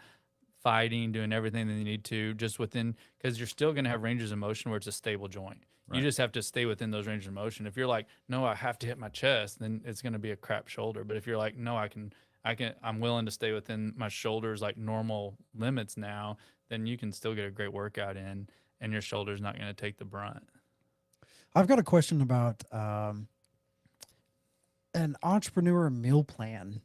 fighting, doing everything they need to, just within, because you're still going to have ranges of motion where it's a stable joint. You Right. just have to stay within those ranges of motion. If you're like, no, I have to hit my chest, then it's going to be a crap shoulder. But if you're like, no, I'm willing to stay within my shoulders like normal limits now, then you can still get a great workout in, and your shoulder's not going to take the brunt. I've got a question about an entrepreneur meal plan.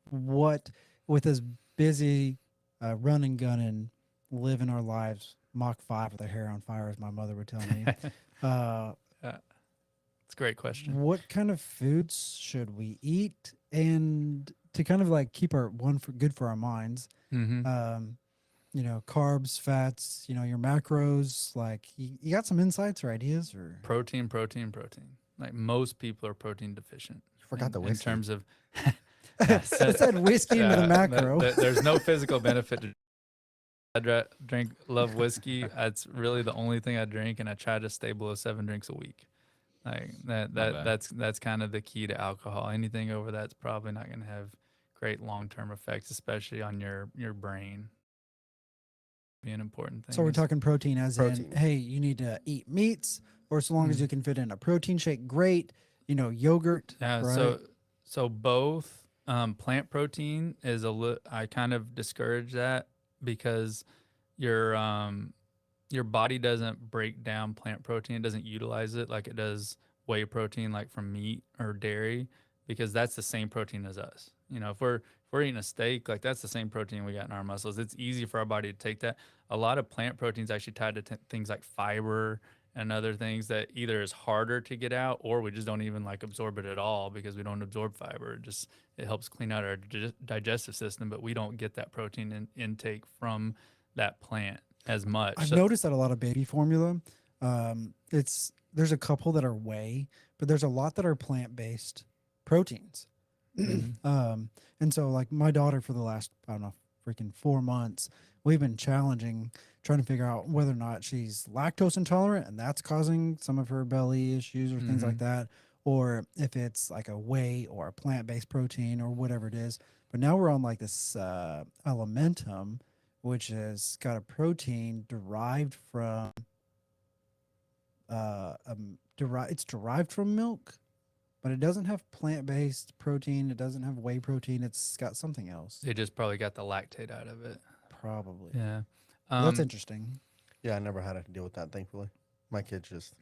What with this busy run and gunning, living our lives Mach 5 with our hair on fire, as my mother would tell me. It's a great question. What kind of foods should we eat, and to kind of like keep our good for our minds? Mm-hmm. You know, carbs, fats. You know, your macros. Like, you got some insights or ideas, or Protein. Like most people are protein deficient. You forgot the in whiskey. terms of it said whiskey into the macro. There's no physical benefit to love whiskey. That's really the only thing I drink, and I try to stay below 7 drinks a week. Like bad. that's kind of the key to alcohol. Anything over that's probably not going to have great long-term effects, especially on your brain. Be an important thing. So we're is- talking protein as Protein. in, hey, you need to eat meats, or so long as Mm. you can fit in a protein shake, great. You know, yogurt. Yeah, right? so both plant protein is I kind of discourage that because your body doesn't break down plant protein. It doesn't utilize it like it does whey protein, like from meat or dairy, because that's the same protein as us. You know, if we're eating a steak, like that's the same protein we got in our muscles. It's easy for our body to take that. A lot of plant proteins actually tied to things like fiber and other things that either is harder to get out, or we just don't even like absorb it at all because we don't absorb fiber. It helps clean out our digestive system, but we don't get that protein intake from that plant as much. I've So- noticed that a lot of baby formula, there's a couple that are whey, but there's a lot that are plant-based proteins. Mhm. And so like my daughter for the last, I don't know, freaking 4 months, we've been trying to figure out whether or not she's lactose intolerant, and that's causing some of her belly issues or things like Mhm. that, or if it's like a whey or a plant-based protein or whatever it is. But now we're on like this Elementum, which has got a protein derived from it's derived from milk, but it doesn't have plant-based protein. It doesn't have whey protein. It's got something else, They just probably got the lactate out of it. probably. Yeah. Well, that's interesting. Yeah, I never had to deal with that. Thankfully, my kids just.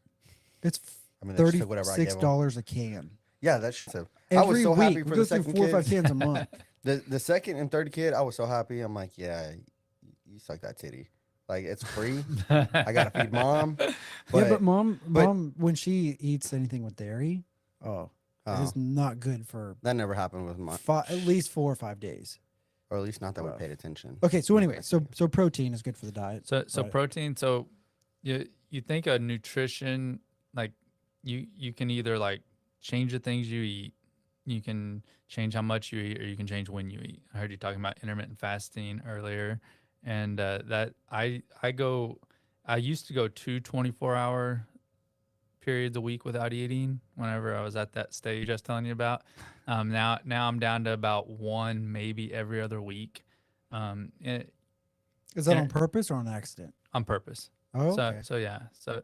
It's I mean, they just took whatever I gave them. $36 a can. Yeah, that's expensive. I was Every so week happy we for go the through second 4 or 5 kid. cans a month. The second and third kid, I was so happy. I'm like, yeah, you suck that titty. Like, it's free. I gotta feed mom. Yeah, but mom, but- when she eats anything with dairy, Oh, it's not good for that never happened with my, at least 4 or 5 days. or at least not that we Rough. paid attention. Okay, so Not anyway, that so serious. protein is good for the diet. So Right. protein. So you think of nutrition, like you can either like change the things you eat, you can change how much you eat, or you can change when you eat. I heard you talking about intermittent fasting earlier, and that I used to go 2 24-hour periods a week without eating whenever I was at that stage I was telling you about. Now I'm down to about 1, maybe every other week, Is that on inter- purpose or on accident? on purpose. Oh, So okay. so yeah. So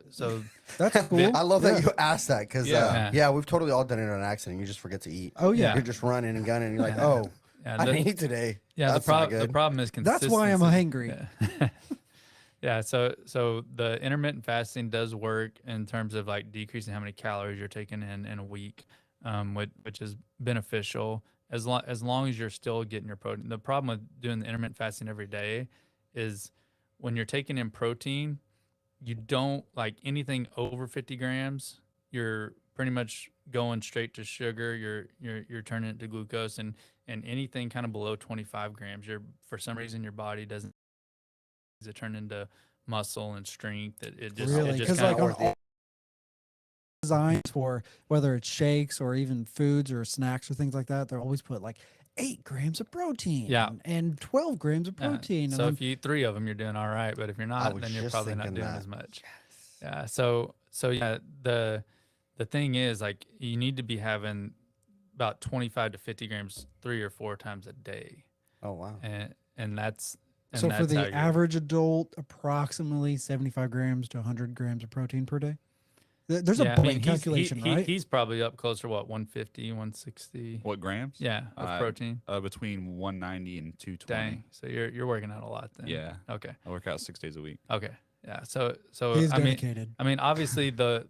That's cool. I love that Yeah. you asked that because Yeah. yeah, we've totally all done it on an accident. You just forget to eat. Oh yeah, You're just running and gunning. And you're like, Yeah. oh, yeah, I the- didn't eat today. Yeah, That's the not problem good. is consistency. that's why I'm hangry. Yeah. Yeah, so the intermittent fasting does work in terms of like decreasing how many calories you're taking in a week, which is beneficial. as long as you're still getting your protein. The problem with doing the intermittent fasting every day is when you're taking in protein, you don't like anything over 50 grams. You're pretty much going straight to sugar. You're turning it to glucose, and anything kind of below 25 grams, you're for some reason your body doesn't it turn into muscle and strength. It Really? just Because kind like of on all designs for whether it's shakes or even foods or snacks or things like that, they're always put like 8 grams of protein Yeah. and 12 grams of protein. So And if you eat 3 of them, you're doing all right. But if you're I not, was then you're just probably not thinking doing that. as much. Yeah. So yeah, the thing is like you need to be having about 25 to 50 grams 3 or 4 times a day, Oh wow. and that's so for how the you're. average adult, approximately 75 grams to 100 grams of protein per day. There's a Yeah, I mean blank calculation, right? he's probably up closer to what 150, 160. What grams? Yeah, of protein. Between 190 and 220. Dang. So you're working out a lot then. Yeah. Okay. I work out 6 days a week. Okay. Yeah. So He's I mean dedicated. obviously the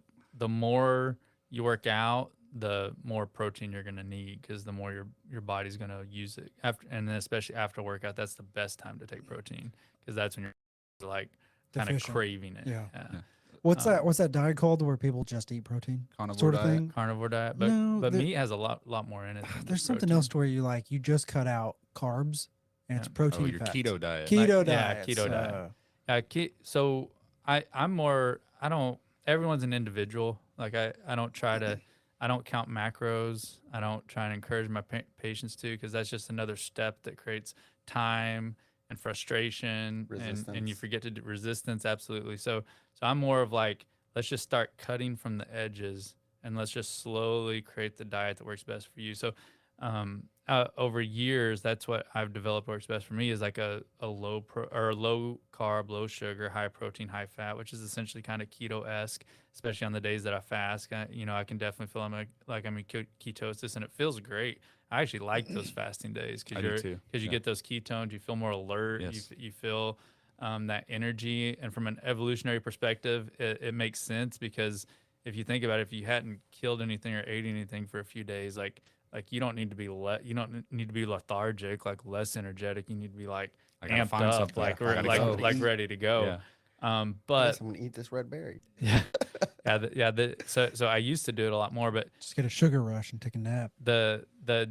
more you work out, the more protein you're gonna need because the more your body's gonna use it after, and then especially after workout, that's the best time to take protein because that's when you're like kind of Deficient. craving it. Yeah. Yeah. What's that diet called where people just eat protein? Carnivore Sort of diet. thing. Carnivore diet, but No, meat has a lot more in it. Than There's just something protein. else to where you just cut out carbs and it's Yeah. protein Oh, and your fats. keto diet. Keto Like, yeah, diet. keto diet. So I'm more. I don't. Everyone's an individual. Like I don't try to. I don't count macros. I don't try and encourage my patients to because that's just another step that creates time and frustration and you Resistance. forget to do resistance. Absolutely. So I'm more of like let's just start cutting from the edges and let's just slowly create the diet that works best for you. So over years, that's what I've developed works best for me is like a low low carb, low sugar, high protein, high fat, which is essentially kind of keto esque, especially on the days that I fast. I can definitely feel like I'm in ketosis, and it feels great. I actually like those fasting days I do too. because you get those ketones, you feel more alert, Yes. you feel that energy, and from an evolutionary perspective, it makes sense because if you think about it, if you hadn't killed anything or ate anything for a few days, like you don't need to be you don't need to be lethargic, like less energetic. You need to be like I gotta amped find up, something. like I gotta like go. like ready to go. Yeah. But Yes, I'm gonna eat this red berry. yeah, so I used to do it a lot more, but Just get a sugar rush and take a nap. the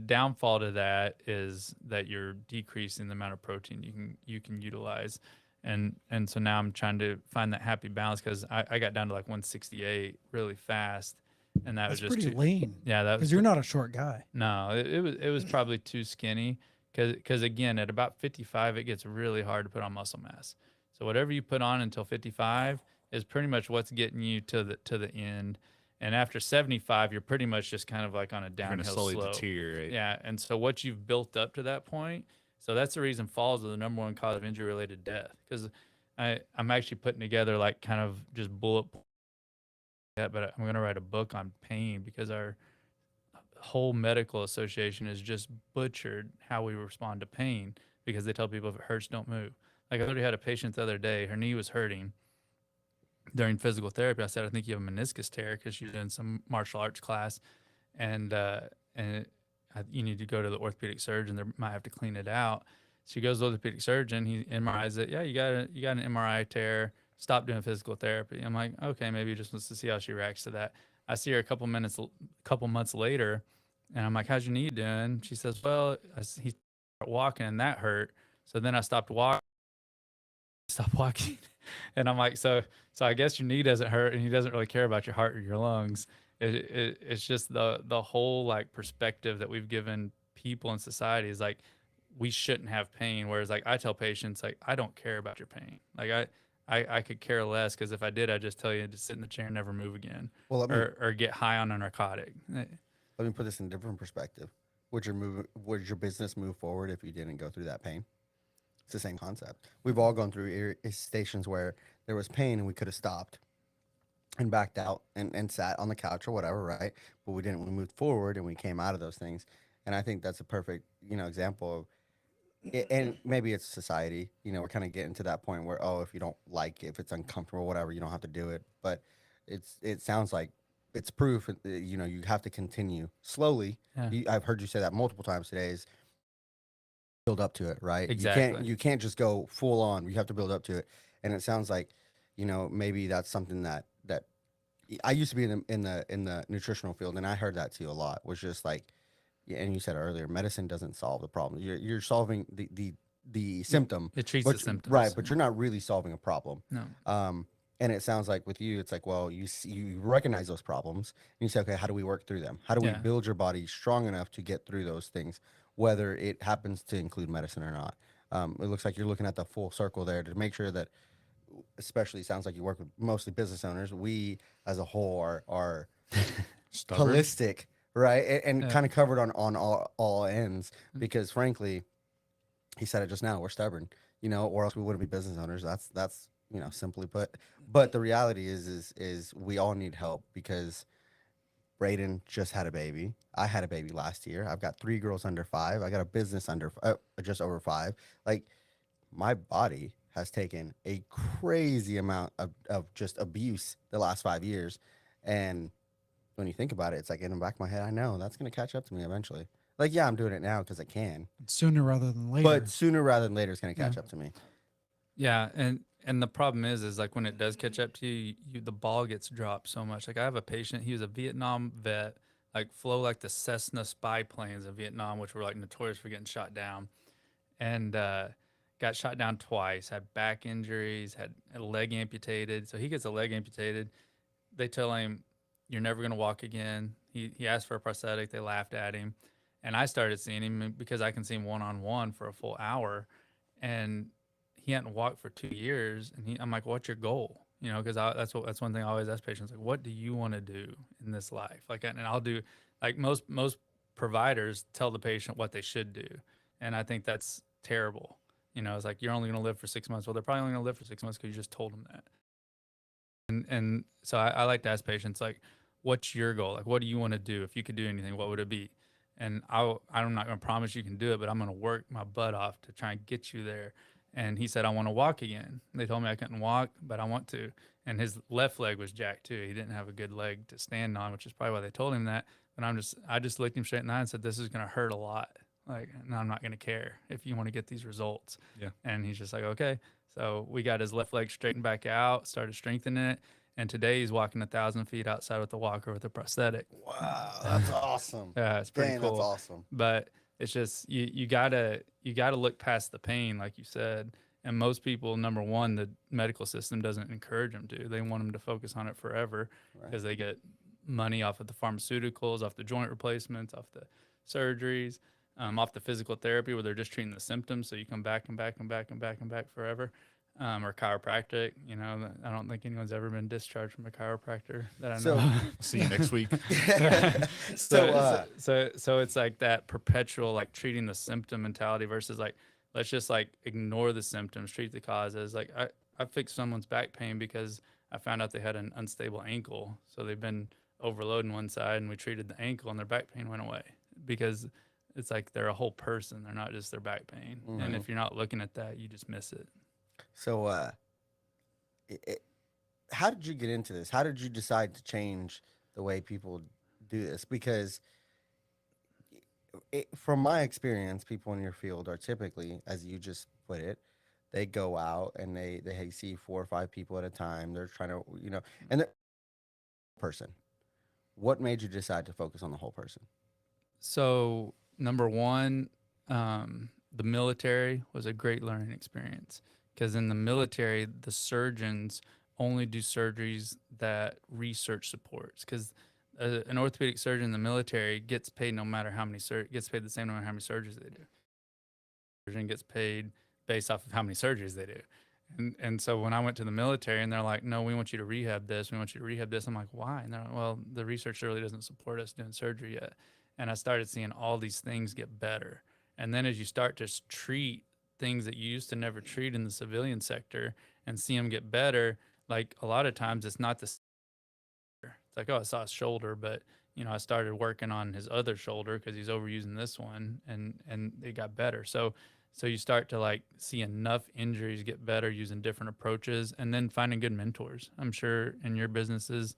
downfall to that is that you're decreasing the amount of protein you can utilize, and so now I'm trying to find that happy balance because I got down to like 168 really fast, and that That's was just pretty too, lean. yeah, that was Because you're not a short guy. no, it was probably too skinny because again at about 55 it gets really hard to put on muscle mass. So whatever you put on until 55 is pretty much what's getting you to the end. And after 75, you're pretty much just kind of like on a You're gonna downhill slowly slope. deteriorate. Yeah, and so what you've built up to that point, so that's the reason falls are the number one cause of injury related death. Because I'm actually putting together like kind of just bullet that, but I'm gonna write a book on pain because our whole medical association has just butchered how we respond to pain because they tell people if it hurts, don't move. Like I literally had a patient the other day, her knee was hurting during physical therapy. I said, I think you have a meniscus tear because she was in some martial arts class, and you need to go to the orthopedic surgeon. They might have to clean it out. She goes to the orthopedic surgeon. He MRIs it. Yeah, you got an MRI tear. Stop doing physical therapy. I'm like, okay, maybe he just wants to see how she reacts to that. I see her a couple months later, and I'm like, how's your knee doing? She says, well, he started walking and that hurt. So then I stopped walking, and I'm like, so I guess your knee doesn't hurt, and he doesn't really care about your heart or your lungs. It's just the whole like perspective that we've given people in society is like we shouldn't have pain. Whereas like I tell patients like I don't care about your pain. Like I could care less because if I did, I'd just tell you to sit in the chair and never move again, Well, or get high on a narcotic. let me put this in a different perspective. Would your business move forward if you didn't go through that pain? It's the same concept. We've all gone through stations where there was pain and we could have stopped and backed out and sat on the couch or whatever, right? But we didn't. We moved forward and we came out of those things. And I think that's a perfect, example of it. And maybe it's society, we're kind of getting to that point where, oh, if you don't like, if it's uncomfortable, whatever, you don't have to do it. But it sounds like it's proof. You have to continue slowly. Yeah, I've heard you say that multiple times today. Is build up to it, right? exactly. You can't just go full on. You have to build up to it. And it sounds like, maybe that's something that I used to be in the nutritional field, and I heard that too a lot. Was just like, yeah, and you said earlier, medicine doesn't solve the problem. You're solving the symptom, It treats the but right, symptoms. but you're not really solving a problem. No. And it sounds like with you, it's like, well, you recognize those problems, and you say, okay, how do we work through them? How do we Yeah. build your body strong enough to get through those things, whether it happens to include medicine or not? It looks like you're looking at the full circle there to make sure that, especially sounds like you work with mostly business owners. We as a whole are Stubborn. holistic, right? And Yeah. kind of covered on all ends, because frankly, he said it just now, we're stubborn, or else we wouldn't be business owners. That's simply put. But the reality is we all need help, because Braden just had a baby. I had a baby last year. I've got 3 girls under 5. I got a business under just over 5. Like, my body has taken a crazy amount of just abuse the last 5 years. And when you think about it, it's like in the back of my head, I know that's going to catch up to me eventually. Like, yeah, I'm doing it now because I can, Sooner rather than later. but sooner rather than later, it's going to catch Yeah. up to me. Yeah, and the problem is like when it does catch up to you, the ball gets dropped so much. Like I have a patient, he was a Vietnam vet, like flew like the Cessna spy planes in Vietnam, which were like notorious for getting shot down, and got shot down twice, had back injuries, had a leg amputated. So he gets a leg amputated. They tell him, "You're never gonna walk again." He asked for a prosthetic. They laughed at him, and I started seeing him because I can see him one on one for a full hour, and he hadn't walked for 2 years. And I'm like, "What's your goal?" Because that's one thing I always ask patients, like, "What do you want to do in this life?" Like, and I'll do like most providers tell the patient what they should do, and I think that's terrible. It's like you're only going to live for 6 months. Well, they're probably only going to live for 6 months because you just told them that. And so I like to ask patients like, what's your goal? Like, what do you want to do? If you could do anything, what would it be? And I'm not going to promise you can do it, but I'm going to work my butt off to try and get you there. And he said, I want to walk again. They told me I couldn't walk, but I want to. And his left leg was jacked too. He didn't have a good leg to stand on, which is probably why they told him that. But I just looked him straight in the eye and said, this is going to hurt a lot. Like, no, I'm not going to care if you want to get these results. Yeah. And he's just like, okay. So we got his left leg straightened back out, started strengthening it. And today he's walking 1,000 feet outside with a walker with a prosthetic. Wow, that's awesome. Yeah, it's pretty Dang, cool. that's awesome. But it's just you gotta look past the pain, like you said. And most people, number one, the medical system doesn't encourage them to. They want them to focus on it forever because they get money off of the pharmaceuticals, off the joint replacements, off the surgeries, off the physical therapy where they're just treating the symptoms. So you come back and back and back and back and back forever. Or chiropractic. I don't think anyone's ever been discharged from a chiropractor that I know. So- See you next week. So it's like that perpetual like treating the symptom mentality versus like let's just like ignore the symptoms, treat the causes. Like I fixed someone's back pain because I found out they had an unstable ankle, so they've been overloading one side, and we treated the ankle, and their back pain went away because it's like they're a whole person. They're not just their back pain. And if you're not looking at that, you just miss it. So, how did you get into this? How did you decide to change the way people do this? Because from my experience, people in your field are typically, as you just put it, they go out and they see 4 or 5 people at a time. They're trying to, and they're person. What made you decide to focus on the whole person? So number one, the military was a great learning experience because in the military, the surgeons only do surgeries that research supports. Because an orthopedic surgeon in the military gets paid no matter how many gets paid the same no matter how many surgeries they do. Surgeon gets paid based off of how many surgeries they do. And so when I went to the military and they're like, no, we want you to rehab this. We want you to rehab this. I'm like, why? And they're like, well, the research really doesn't support us doing surgery yet. And I started seeing all these things get better. And then as you start to treat things that you used to never treat in the civilian sector and see them get better, like a lot of times it's not the it's like, oh, I saw his shoulder, but I started working on his other shoulder because he's overusing this one, and it got better. So you start to like see enough injuries get better using different approaches, and then finding good mentors. I'm sure in your businesses,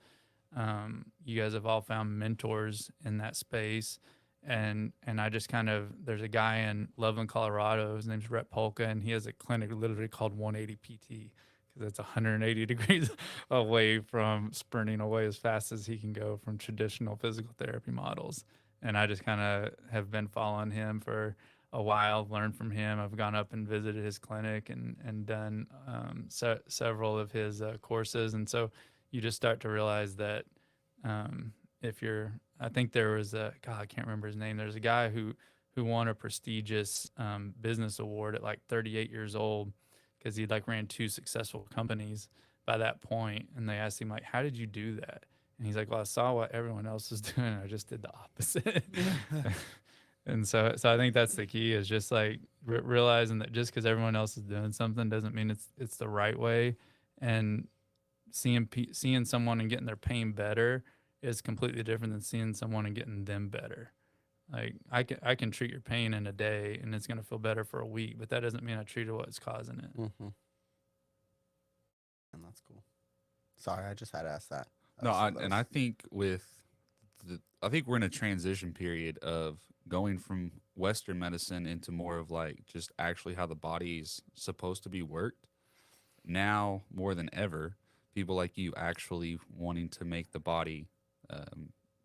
You guys have all found mentors in that space. And I just kind of, there's a guy in Loveland, Colorado. His name's Rhett Polka, and he has a clinic literally called 180 PT because it's 180 degrees away from sprinting away as fast as he can go from traditional physical therapy models. And I just kind of have been following him for a while, learned from him. I've gone up and visited his clinic and done several of his courses. And so you just start to realize that if you're, I think there was a, God, I can't remember his name. There's a guy who won a prestigious business award at like 38 years old because he like ran 2 successful companies by that point. And they asked him like, how did you do that? And he's like, well, I saw what everyone else was doing. I just did the opposite. And so I think that's the key is just like realizing that just because everyone else is doing something doesn't mean it's the right way. And seeing someone and getting their pain better is completely different than seeing someone and getting them better. Like I can treat your pain in a day and it's going to feel better for a week, but that doesn't mean I treated what's causing it. Mm-hmm. And that's cool. Sorry, I just had to ask that. I think I think we're in a transition period of going from Western medicine into more of like just actually how the body's supposed to be worked. Now more than ever, people like you actually wanting to make the body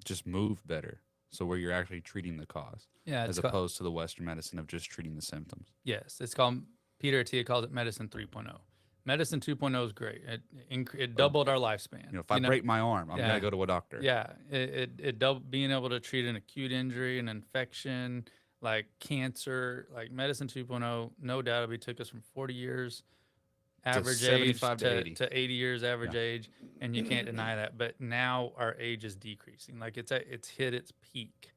just move better. So where you're actually treating the cause, Yeah, as opposed to the Western medicine of just treating the symptoms. Yes, it's called, Peter Attia calls it medicine 3.0. Medicine 2.0 is great. It doubled our lifespan. You know, if I break my arm, I'm gonna go to a doctor. Yeah, it doubled, being able to treat an acute injury, an infection, like cancer, like medicine 2.0. No doubt, it took us from 40 years average age 75 to 80. to 80 years average age, and you can't deny that. But now our age is decreasing. Like it's hit its peak.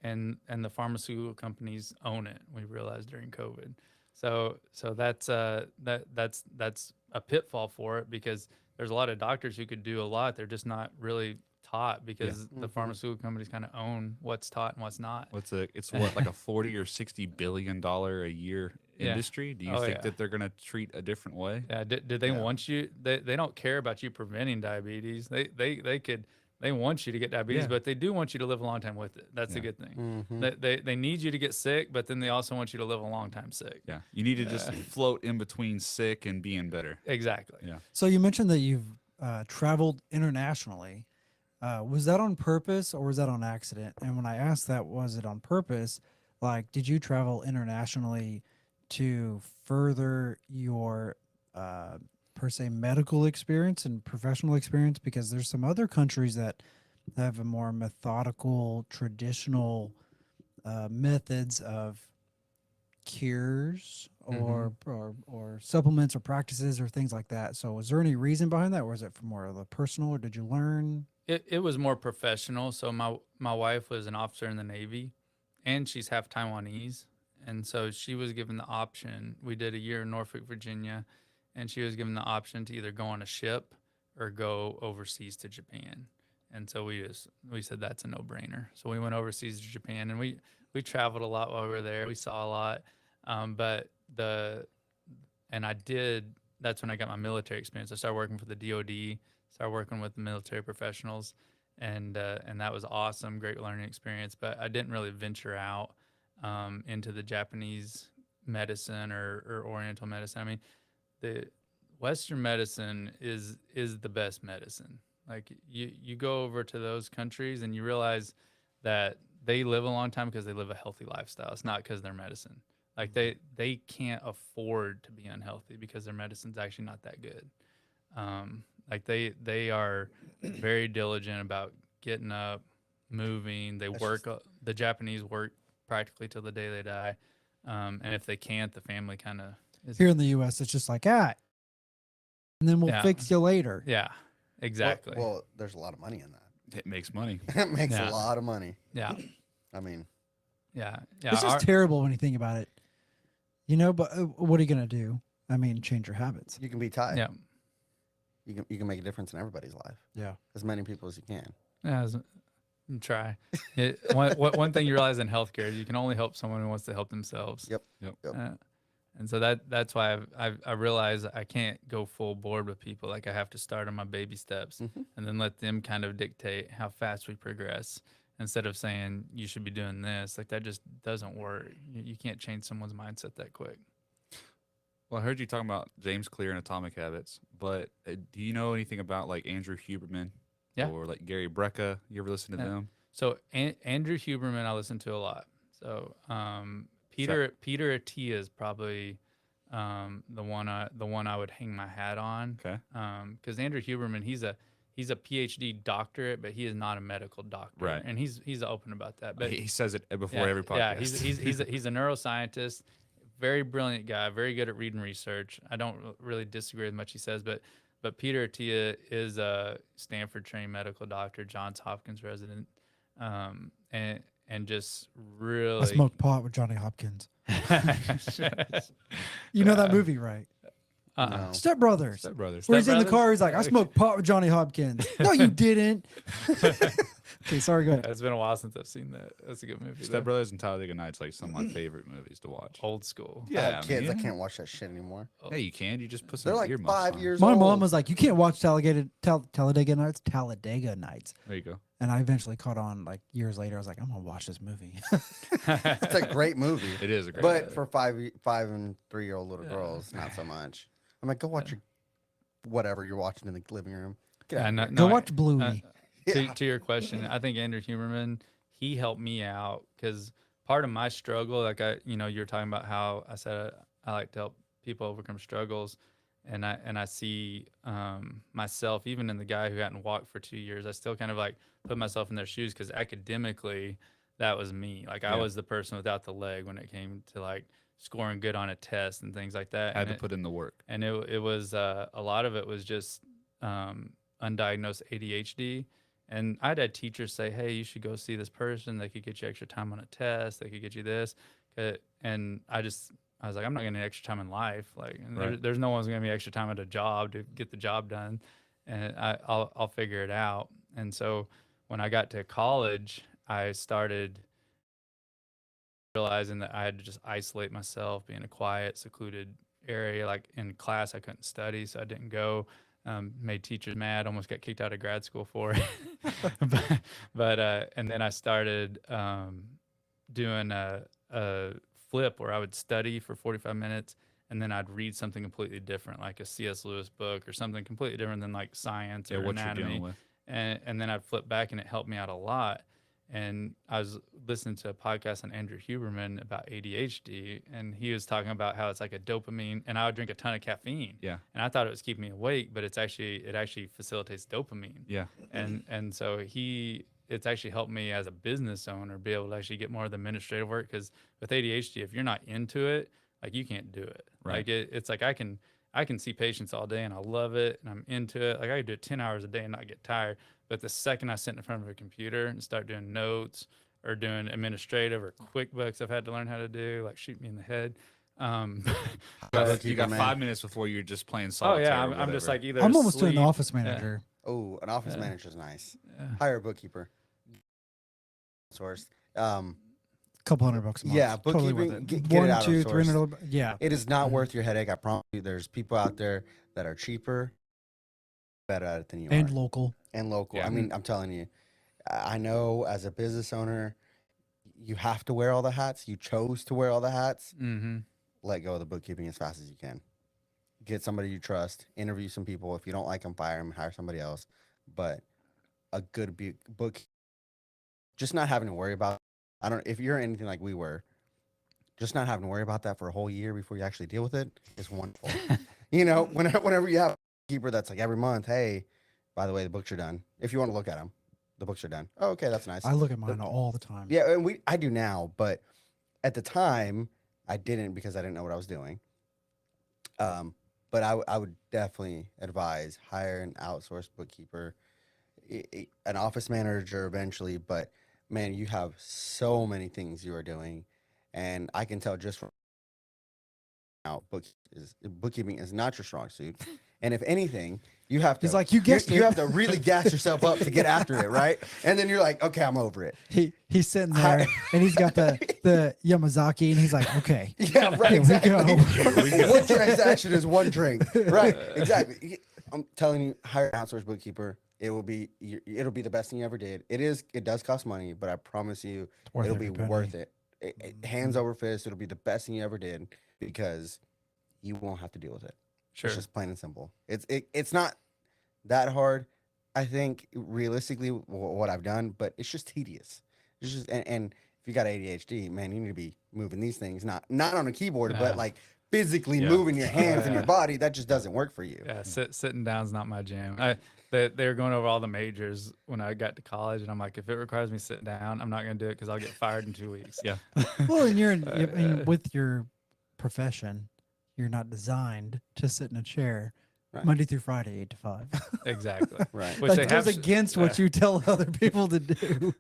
And the pharmaceutical companies own it. We realized during COVID. So that's that's a pitfall for it because there's a lot of doctors who could do a lot. They're just not really taught because the pharmaceutical companies kind of own what's taught and what's not. It's what, like a 40 or 60 billion dollar a year industry? Do you think that they're going to treat a different way? Yeah. Did they want you? They don't care about you preventing diabetes. They want you to get diabetes, but they do want you to live a long time with it. That's a good thing. They need you to get sick, but then they also want you to live a long time sick. Yeah. You need to just float in between sick and being better. Exactly. Yeah. So you mentioned that you've traveled internationally. Was that on purpose or was that on accident? And when I asked that, was it on purpose? Like, did you travel internationally to further your per se medical experience and professional experience? Because there's some other countries that have a more methodical, traditional methods of cures or supplements or practices or things like that. So was there any reason behind that, or was it for more of a personal, or did you learn? It was more professional. So my wife was an officer in the Navy, and she's half Taiwanese, and so she was given the option. We did a year in Norfolk, Virginia, and she was given the option to either go on a ship or go overseas to Japan. And so we said that's a no-brainer. So we went overseas to Japan, and we traveled a lot while we were there. We saw a lot, that's when I got my military experience. I started working for the DoD. Started working with the military professionals, and that was awesome, great learning experience. But I didn't really venture out into the Japanese medicine or Oriental medicine. I mean, the Western medicine is the best medicine. Like you go over to those countries and you realize that they live a long time because they live a healthy lifestyle. It's not because they're medicine. Like they can't afford to be unhealthy because their medicine's actually not that good. Like they are very diligent about getting up, moving. They work. The Japanese work practically till the day they die, and if they can't, the family kind of Here in the U.S., it's just like, and then we'll fix you later. Yeah, exactly. Well, there's a lot of money in that. It makes money. It makes a lot of money. Yeah. I mean, yeah. It's just terrible when you think about it. You know, but what are you gonna do? I mean, change your habits. you can be tied. Yeah. You can make a difference in everybody's life. Yeah. As many people as you can. Yeah. Try. One thing you realize in healthcare is you can only help someone who wants to help themselves. Yep. And so that's why I realize I can't go full board with people. Like I have to start on my baby steps Mhm. and then let them kind of dictate how fast we progress instead of saying you should be doing this. Like that just doesn't work. You can't change someone's mindset that quick. Well, I heard you talking about James Clear and Atomic Habits, but do you know anything about like Andrew Huberman Yeah. or like Gary Brecka? You ever listen to Yeah. them? So Andrew Huberman, I listen to a lot. So Peter Attia is probably the one I would hang my hat on. Okay. Because Andrew Huberman, he's a PhD doctorate, but he is not a medical doctor, Right. and he's open about that. But He says it before yeah, every podcast. yeah, he's a neuroscientist, very brilliant guy, very good at reading research. I don't really disagree with much he says, but Peter Attia is a Stanford trained medical doctor, Johns Hopkins resident, and just I really smoked pot with Johnny Hopkins. You know that movie, right? No. Step Brothers. Step Brothers. Where he's in the Brothers? car, he's like, I smoked pot with Johnny Hopkins. No, you didn't. Okay, sorry, go ahead. It's been a while since I've seen that. That's a good movie. Step though. Brothers and Talladega Nights, like some of my favorite movies to watch. Old school. I have I kids. mean, I can't watch that shit anymore. Hey, you can. You just put some They're like earmuffs 5 on. years My old. mom was like, you can't watch Talladega Nights. Talladega Nights. There you go. And I eventually caught on like years later. I was like, I'm going to watch this movie. It's a great movie. It is a great. But for 5 and 3-year-old little Yeah. girls, not so much. I'm like, go watch your whatever you're watching in the living room. Get Yeah, out of no- here. Go no, watch Bluey. To your question, I think Andrew Huberman, he helped me out because part of my struggle, like you were talking about how I said I like to help people overcome struggles, and I see myself, even in the guy who hadn't walked for 2 years, I still kind of like put myself in their shoes because academically, that was me. Like I Yeah. was the person without the leg when it came to like scoring good on a test and things like that. Had And to put in the work. and it was a lot of it was just undiagnosed ADHD. And I'd had teachers say, "Hey, you should go see this person. They could get you extra time on a test. They could get you this." And I was like, "I'm not getting extra time in life. Like, and Right. there's no one's going to be extra time at a job to get the job done, and I'll figure it out." And so when I got to college, I started realizing that I had to just isolate myself, be in a quiet, secluded area. Like in class, I couldn't study, so I didn't go. Made teachers mad, almost got kicked out of grad school for it. And then I started doing a flip where I would study for 45 minutes and then I'd read something completely different, like a C.S. Lewis book or something completely different than like science Yeah, or what you're anatomy. dealing with. And then I'd flip back and it helped me out a lot. And I was listening to a podcast on Andrew Huberman about ADHD, and he was talking about how it's like a dopamine, and I would drink a ton of caffeine. Yeah. And I thought it was keeping me awake, but it actually facilitates dopamine. Yeah. And so it's actually helped me as a business owner be able to actually get more of the administrative work, because with ADHD, if you're not into it, like you can't do it. Right. Like it's like I can see patients all day and I love it and I'm into it. Like I could do it 10 hours a day and not get tired. But the second I sit in front of a computer and start doing notes or doing administrative or QuickBooks, I've had to learn how to do, like shoot me in the head. You got 5 minutes before you're just playing Oh solitaire. yeah, or I'm just whatever. like either I'm almost doing the asleep- office manager. Oh, an office Yeah. manager's nice. Yeah. Hire a bookkeeper. Source. Couple $100 a month. Yeah, Totally worth bookkeeping, it. get it One, out two, outsourced. $300. Yeah. It is not Mhm. worth your headache. I promise you. There's people out there that are cheaper, better at it than you And are, local. and local. Yeah. I mean, I'm telling you, I know as a business owner, you have to wear all the hats. You chose to wear all the hats. Mm-hmm. Let go of the bookkeeping as fast as you can. Get somebody you trust. Interview some people. If you don't like them, fire them. Hire somebody else. But a good book, just not having to worry about. I don't. If you're anything like we were, just not having to worry about that for a whole year before you actually deal with it is wonderful. You know, whenever you have a keeper that's like every month, hey, by the way, the books are done. If you want to look at them, the books are done. Oh, okay, that's nice. I look at mine all the time. Yeah, and I do now, but at the time I didn't because I didn't know what I was doing. But I would definitely advise hire an outsourced bookkeeper, an office manager eventually. But man, you have so many things you are doing, and I can tell just from now bookkeeping is not your strong suit, And if anything, you have to. He's like, "You guessed You it." have to really gas yourself up to get after it, right? And then you're like, okay, I'm over it. He's sitting there and he's got the Yamazaki and he's like, okay, Yeah, right. here we Exactly. go. One transaction is one drink. Right. Exactly. I'm telling you, hire an outsourced bookkeeper. It'll be the best thing you ever did. It does cost money, but I promise you, Worth it'll every be penny. worth it. Hands over fist. It'll be the best thing you ever did because you won't have to deal with it. Sure. It's just plain and simple. It's not that hard. I think realistically what I've done, but it's just tedious. It's just and if you got ADHD, man, you need to be moving these things, not on a keyboard, but like physically Yeah. moving your hands and your Yeah. body. That just doesn't work for you. Yeah, sitting down's not my jam. They were going over all the majors when I got to college, and I'm like, if it requires me sitting down, I'm not going to do it because I'll get fired in 2 weeks. Yeah. Well, and with your profession, you're not designed to sit in a chair Right. Monday through Friday, 8 to 5. Exactly. Right. Which That goes against what you tell other people to do.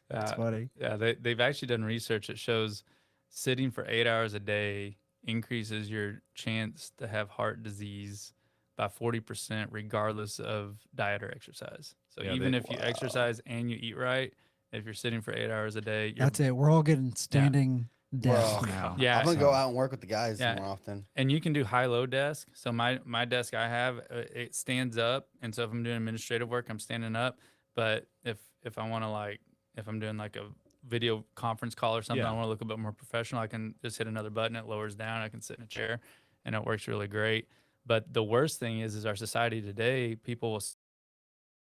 That's funny. Yeah, they've actually done research that shows sitting for 8 hours a day increases your chance to have heart disease by 40%, regardless of diet or exercise. So Yeah, even they- if you exercise and you eat right, if you're sitting for 8 hours a day, you're, That's it. We're all getting standing desks Well, now. yeah, I'm gonna go out and work with the guys Yeah. more often. and you can do high-low desk. So my desk I have, it stands up, and so if I'm doing administrative work, I'm standing up. But if I want to if I'm doing like a video conference call or something, I Yeah. want to look a bit more professional, I can just hit another button, it lowers down, I can sit in a chair, and it works really great. But the worst thing is our society today, people will sit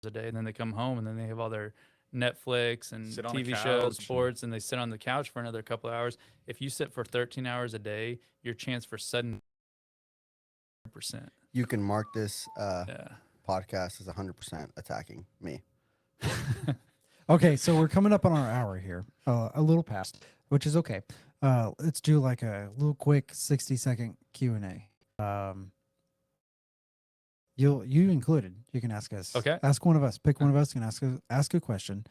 a day and then they come home and then they have all their Netflix and Sit on a TV shows, couch and- sports, and they sit on the couch for another couple of hours. If you sit for 13 hours a day, your chance for sudden percent. You can mark this Yeah. podcast as 100% attacking me. Okay, so we're coming up on our hour here, a little past, which is okay. Let's do like a little quick 60-second Q&A. You included. You can ask us. Okay. Ask one of us. Pick one of us and ask a question.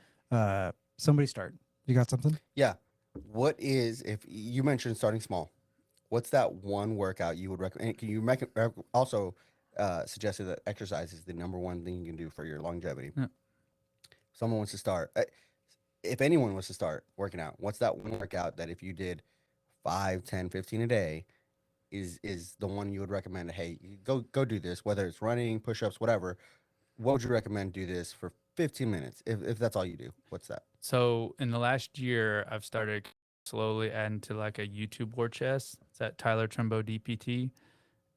Somebody start. You got something? Yeah. What is, if you mentioned starting small, what's that one workout you would recommend? Can you make it also suggested that exercise is the number one thing you can do for your longevity? Yeah. Someone wants to start. If anyone wants to start working out, what's that one workout that if you did 5, 10, 15 a day is the one you would recommend? Hey, go do this, whether it's running, push-ups, whatever. What would you recommend do this for 15 minutes if that's all you do? What's that? So in the last year, I've started slowly adding to like a YouTube war chest. It's at Tyler Trumbo DPT,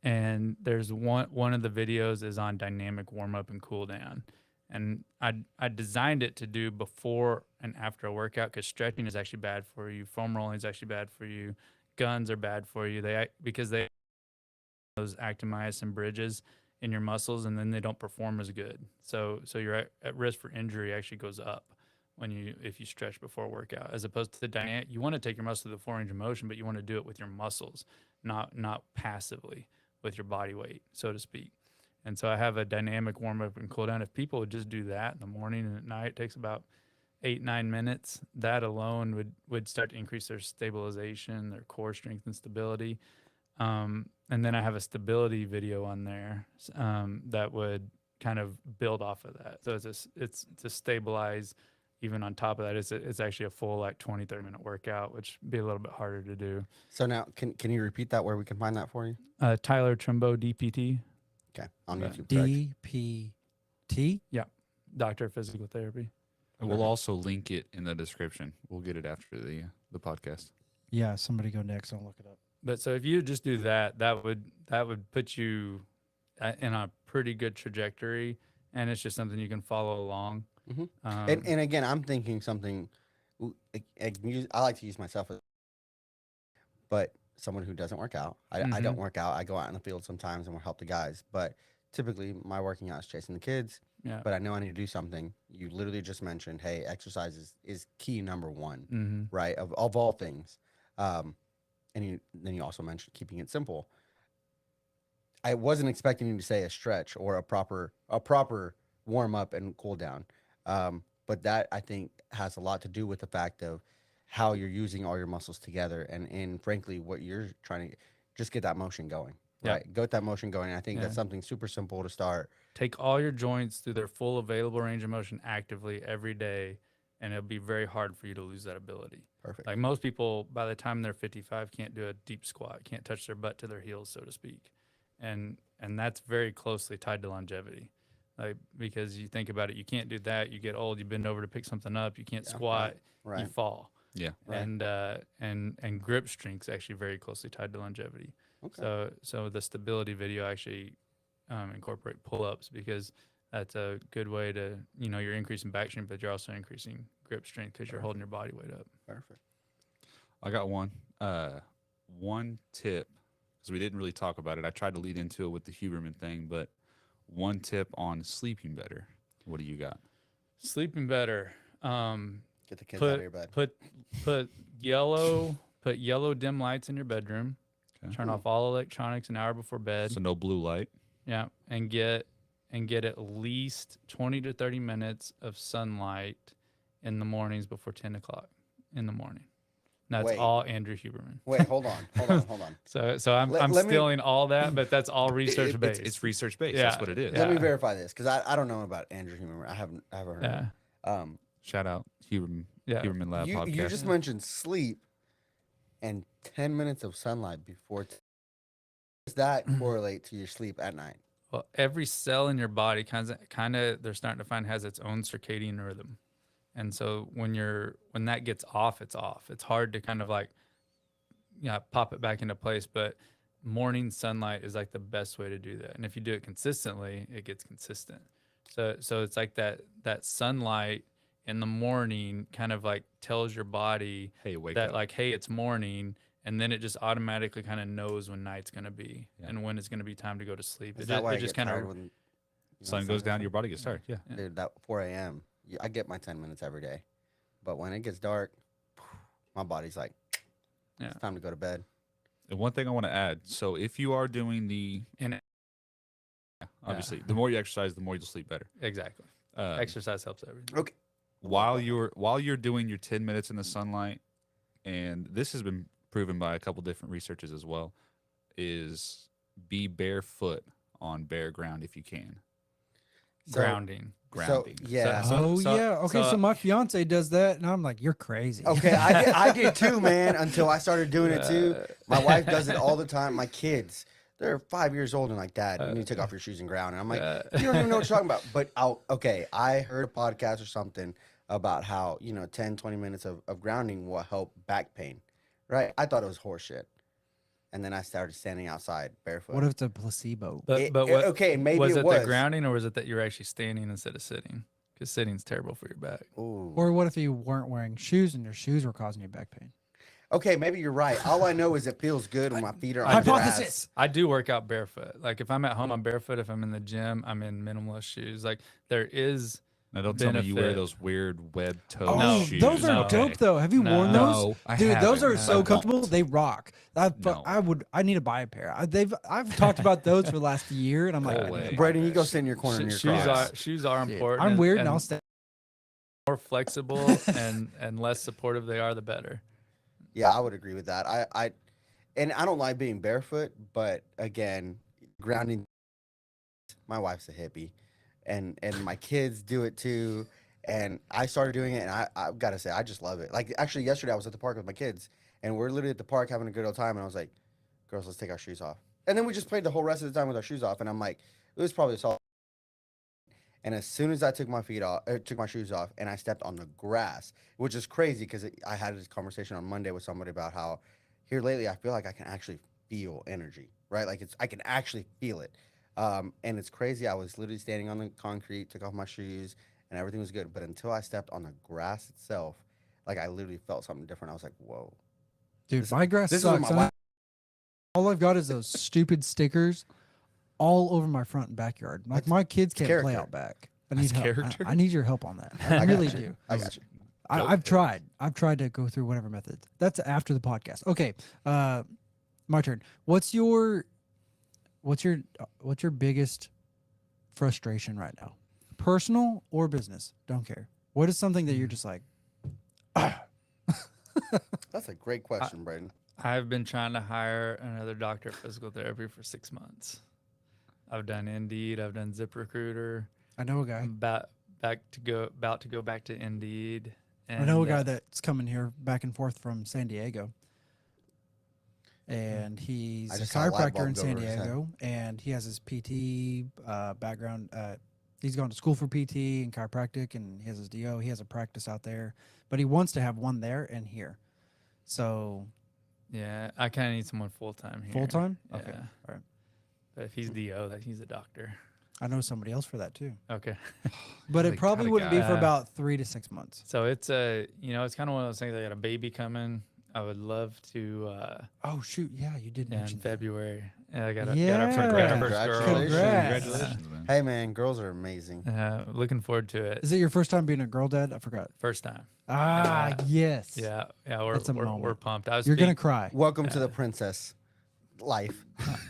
and there's one of the videos is on dynamic warm up and cool down, and I designed it to do before and after a workout because stretching is actually bad for you, foam rolling is actually bad for you, guns are bad for you. Because they those actin myosin bridges in your muscles, and then they don't perform as good. So you're at risk for injury actually goes up if you stretch before a workout, as opposed to the dynamic. You want to take your muscle to the 4 range of motion, but you want to do it with your muscles, not passively with your body weight, so to speak. And so I have a dynamic warm up and cool down. If people would just do that in the morning and at night, it takes about 8-9 minutes. That alone would start to increase their stabilization, their core strength and stability. And then I have a stability video on there that would kind of build off of that. So it's to stabilize. Even on top of that, it's actually a full like 20-30 minute workout, which would be a little bit harder to do. So now, can you repeat that where we can find that for you? Tyler Trumbo DPT, Okay, on Yeah. YouTube. Correct. DPT. Doctor of Physical Therapy. And we'll also link it in the description. We'll get it after the podcast. Yeah, somebody go next. I'll look it up. But so if you just do that, that would put you in a pretty good trajectory, and it's just something you can follow along. Mhm. Um, And again, I'm thinking something. I like to use myself as, but someone who doesn't work out. I don't work out. I go out in the field sometimes and will help the guys. But typically, my working out is chasing the kids. yeah. But I know I need to do something. You literally just mentioned, hey, exercise is key number one, Mm-hmm. right? Of all things. And then you also mentioned keeping it simple. I wasn't expecting you to say a stretch or a proper warm up and cool down. But that I think has a lot to do with the fact of how you're using all your muscles together and frankly what you're trying to just get that motion going. Yeah. Right. Get that motion going. I think Yeah. that's something super simple to start. Take all your joints through their full available range of motion actively every day, and it'll be very hard for you to lose that ability. Perfect. Like most people, by the time they're 55, can't do a deep squat, can't touch their butt to their heels, so to speak, and that's very closely tied to longevity. Like because you think about it, you can't do that. You get old, you bend over to pick something up, you can't Yeah, squat, Right. you fall. Yeah. Right. And grip strength is actually very closely tied to longevity. Okay. So the stability video actually incorporate pull-ups because that's a good way to, you're increasing back strength, but you're also increasing grip strength because you're holding your body weight up. Perfect. I got one. One tip, because we didn't really talk about it. I tried to lead into it with the Huberman thing, but one tip on sleeping better. What do you got? Sleeping better. Get the kids out of Put your bed. put yellow dim lights in your bedroom. Okay. Turn off all electronics an hour before bed. So no blue light. Yeah, and get at least 20 to 30 minutes of sunlight in the mornings before 10 o'clock in the morning. That's Wait. all Andrew Huberman. Wait, hold on. Hold on. So I'm Let me- stealing all that, but that's all research based. It's research based. Yeah. That's what it is. Let me Yeah. verify this because I don't know about Andrew Huberman. I haven't heard of Yeah. him. Shout out Huberman, Yeah. Huberman Lab You podcast. just mentioned sleep and 10 minutes of sunlight before. Does that correlate to your sleep at night? Well, every cell in your body kind of they're starting to find has its own circadian rhythm. And so when that gets off, it's off. It's hard to kind of like pop it back into place, but morning sunlight is like the best way to do that. And if you do it consistently, it gets consistent. So it's like that sunlight in the morning kind of like tells your body Hey, wake that up. like, hey, it's morning, and then it just automatically kind of knows when night's going to be Yeah. and when it's going to be time to go to sleep. Is that why I just get kind tired of when Sun goes down, your body gets tired. Yeah. Dude, that 4 a.m. I get my 10 minutes every day, but when it gets dark, my body's like, it's time to go to bed. And one thing I want to add. So if you are doing obviously, the more you exercise, the more you'll sleep better. exactly. Exercise helps everything. Okay. While you're doing your 10 minutes in the sunlight, and this has been proven by a couple different researchers as well, is be barefoot on bare ground if you can. Grounding. Grounding. yeah. Okay, so my fiance does that, and I'm like, you're crazy. Okay, I did too, man, until I started doing it too. My wife does it all the time. My kids, they're 5 years old and like, Dad, you need to take off your shoes and ground. And I'm like, you don't even know what you're talking about. But I heard a podcast or something about how, 10, 20 minutes of grounding will help back pain, right? I thought it was horseshit. And then I started standing outside barefoot. What if it's a placebo? But what, okay, maybe was it it was. the grounding, or was it that you're actually standing instead of sitting? Because sitting's terrible for your back. Ooh. Or what if you weren't wearing shoes and your shoes were causing you back pain? Okay, maybe you're right. All I know is it feels good when my feet are on the grass. Hypothesis. I do work out barefoot. Like if I'm at home, I'm barefoot. If I'm in the gym, I'm in minimalist shoes. Like there is. Now don't tell me you wear benefit. those weird web toe Oh, shoes. those are No. dope though. Have you No. worn those? No, I Dude, those haven't. are so I comfortable. won't. They rock. No. I need to buy a pair. I've talked about those for the last year, and I'm like, No I need way. to buy Brayden, a you pair. go sit in your corner in your Shoes Crocs. are Dude, important. I'm weird, and and I'll stay. more flexible and less supportive they are, the better. Yeah, I would agree with that. I don't like being barefoot, but again, grounding. My wife's a hippie, and my kids do it too. And I started doing it, and I've got to say, I just love it. Like actually, yesterday I was at the park with my kids, and we're literally at the park having a good old time. And I was like, "Girls, let's take our shoes off." And then we just played the whole rest of the time with our shoes off. And I'm like, it was probably a solid. And as soon as I took my shoes off, and I stepped on the grass, which is crazy because I had this conversation on Monday with somebody about how here lately I feel like I can actually feel energy, right? Like I can actually feel it. And it's crazy. I was literally standing on the concrete, took off my shoes, and everything was good. But until I stepped on the grass itself, like I literally felt something different. I was like, whoa. Dude, my grass this is what sucks. my wife- All I've got is those stupid stickers all over my front and backyard. Like my kids can't play character. out back. I need That's help. character? I need your help on that. I got really you. do. I got you. I've tried. I've tried to go through whatever method. That's after the podcast. Okay, my turn. What's your biggest frustration right now? Personal or business? Don't care. What is something that you're just like, That's a great question, Braden. I've been trying to hire another doctor of physical therapy for 6 months. I've done Indeed. I've done ZipRecruiter. I know a guy. I'm about to go back to Indeed. I know a And, guy that's coming here back and forth from San Diego. And he's I a just saw a light chiropractor bulb in go San over his head. Diego, and he has his PT background. He's gone to school for PT and chiropractic, and he has his DO. He has a practice out there, but he wants to have one there and here. So yeah, I kind of need someone full time here. full time. Yeah. Okay, all right. But if he's DO, that he's a doctor. I know somebody else for that too, Okay. but They it probably got a wouldn't be guy. for about 3 to 6 months. So it's it's kind of one of those things. I got a baby coming. I would love to. Oh shoot, yeah, you did Yeah, mention in that. February. Yeah, I got our Yeah. first girl. Congrats. Congratulations, man. Hey man, girls are amazing. Looking forward to it. Is it your first time being a girl dad? I forgot. First time. Ah, yes. Yeah, That's a we're moment. pumped. I was You're gonna cry. Welcome to the princess life.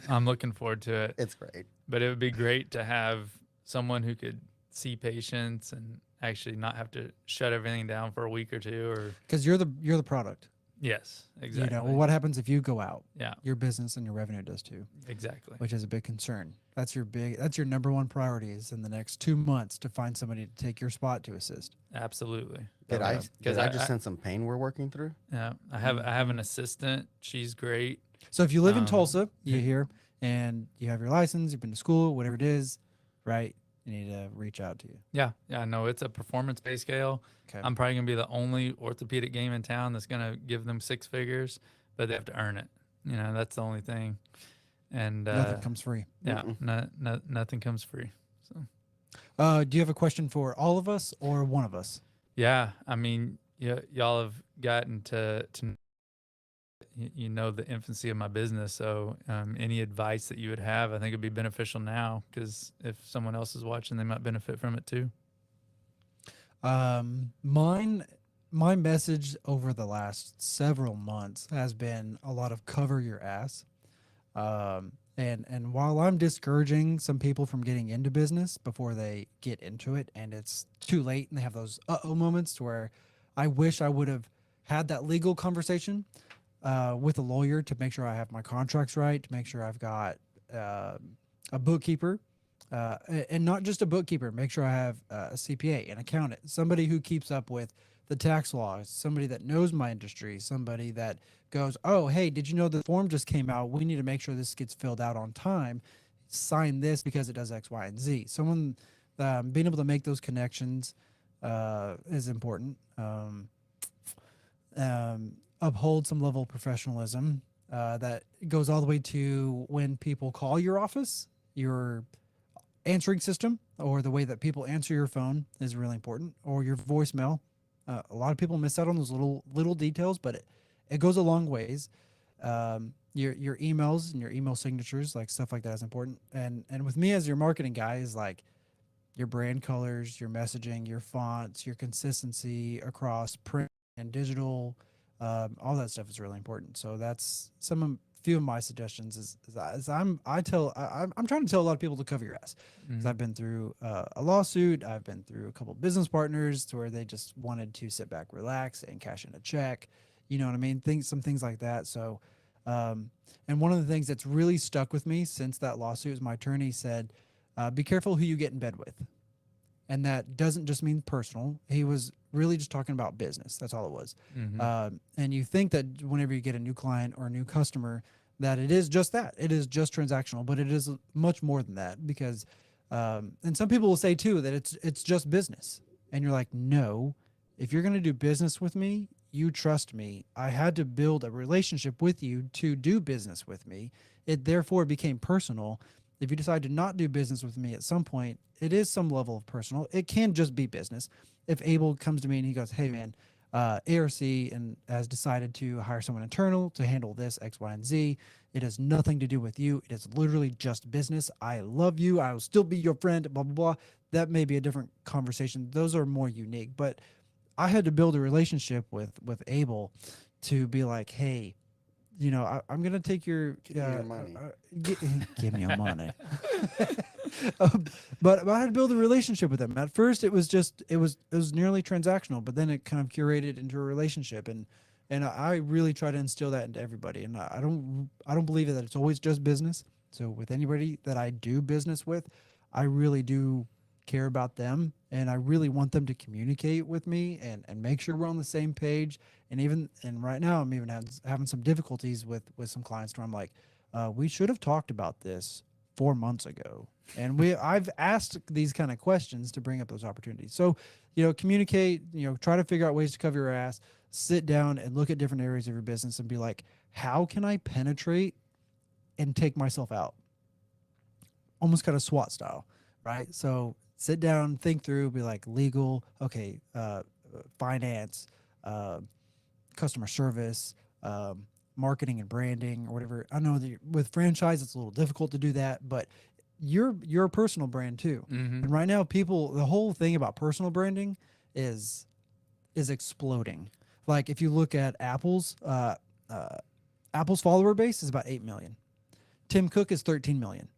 I'm looking forward to it. It's great. But it would be great to have someone who could see patients and actually not have to shut everything down for a week or two. Or Because you're the product. yes, exactly. You know, well, what happens if you go out? Yeah, Your business and your revenue does too, exactly. which is a big concern. That's your number one priority is in the next 2 months to find somebody to take your spot to assist. Absolutely. Did I? Because Did I just sense some pain we're working through? Yeah, I have an assistant. She's great. So if you live in Um, Tulsa, you're here and you have your license, you've been to school, whatever it is, right? You need to reach out to you. Yeah, no, it's a performance-based scale. Okay. I'm probably gonna be the only orthopedic game in town that's gonna give them 6 figures, but they have to earn it. You know, that's the only thing. And Nothing comes free. yeah, nothing comes free. So Do you have a question for all of us or one of us? yeah, I mean, y'all have gotten to you know the infancy of my business. So any advice that you would have, I think would be beneficial now, because if someone else is watching, they might benefit from it too. My message over the last several months has been a lot of cover your ass. And while I'm discouraging some people from getting into business before they get into it and it's too late and they have those moments where I wish I would have had that legal conversation with a lawyer to make sure I have my contracts right, to make sure I've got a bookkeeper, and not just a bookkeeper, make sure I have a CPA, an accountant, somebody who keeps up with the tax laws, somebody that knows my industry, somebody that goes, oh, hey, did you know the form just came out? We need to make sure this gets filled out on time. Sign this because it does X, Y, and Z. Someone being able to make those connections is important. Uphold some level of professionalism that goes all the way to when people call your office, your answering system, or the way that people answer your phone is really important, or your voicemail. A lot of people miss out on those little details, but it goes a long ways. Your emails and your email signatures, like stuff like that, is important. And with me as your marketing guy, is like your brand colors, your messaging, your fonts, your consistency across print and digital. All that stuff is really important. So that's few of my suggestions. I'm trying to tell a lot of people to cover your ass. Mhm. I've been through a lawsuit. I've been through a couple of business partners to where they just wanted to sit back, relax, and cash in a check. You know what I mean? Some things like that. So, and one of the things that's really stuck with me since that lawsuit is my attorney said, be careful who you get in bed with. And that doesn't just mean personal. He was really just talking about business. That's all it was. Mhm. And you think that whenever you get a new client or a new customer, that it is just that. It is just transactional, but it is much more than that because, and some people will say too that it's just business. And you're like, no, if you're going to do business with me, you trust me. I had to build a relationship with you to do business with me. It therefore became personal. If you decide to not do business with me at some point, it is some level of personal. It can just be business. If Abel comes to me and he goes, hey, man, ARC and has decided to hire someone internal to handle this X, Y, and Z. It has nothing to do with you. It is literally just business. I love you. I will still be your friend, blah, blah, blah. That may be a different conversation. Those are more unique. But I had to build a relationship with Abel to be like, hey, you know, I'm going to take your Give me your money. Give me your money. But I had to build a relationship with him. At first, it was nearly transactional, but then it kind of curated into a relationship. And And I really try to instill that into everybody. And I don't believe that it's always just business. So with anybody that I do business with, I really do care about them, and I really want them to communicate with me and make sure we're on the same page. And right now I'm even having some difficulties with some clients where I'm like, we should have talked about this 4 months ago. And I've asked these kind of questions to bring up those opportunities. So, communicate, try to figure out ways to cover your ass, sit down and look at different areas of your business and be like, how can I penetrate and take myself out? Almost kind of SWAT style, right? So sit down, think through, be like legal, okay, finance, uh, customer service, marketing and branding, or whatever. I know that with franchise, it's a little difficult to do that, but you're a personal brand too. Mm-hmm. And right now, the whole thing about personal branding is exploding. Like if you look at Apple's follower base is about 8 million. Tim Cook is 13 million.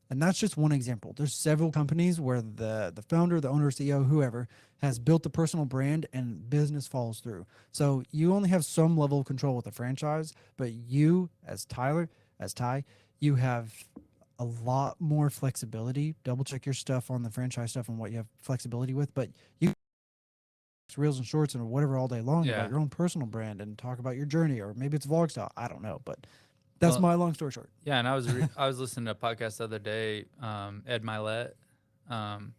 And that's just one example. There's several companies where the founder, the owner, CEO, whoever has built the personal brand and business follows through. So you only have some level of control with the franchise, but you as Tyler, as Ty, you have a lot more flexibility. Double check your stuff on the franchise stuff and what you have flexibility with, but you reels and shorts and whatever all day long Yeah. about your own personal brand and talk about your journey, or maybe it's vlog style. I don't know, but that's Well, my long story short. Yeah, and I was listening to a podcast the other day, Ed Milet, um,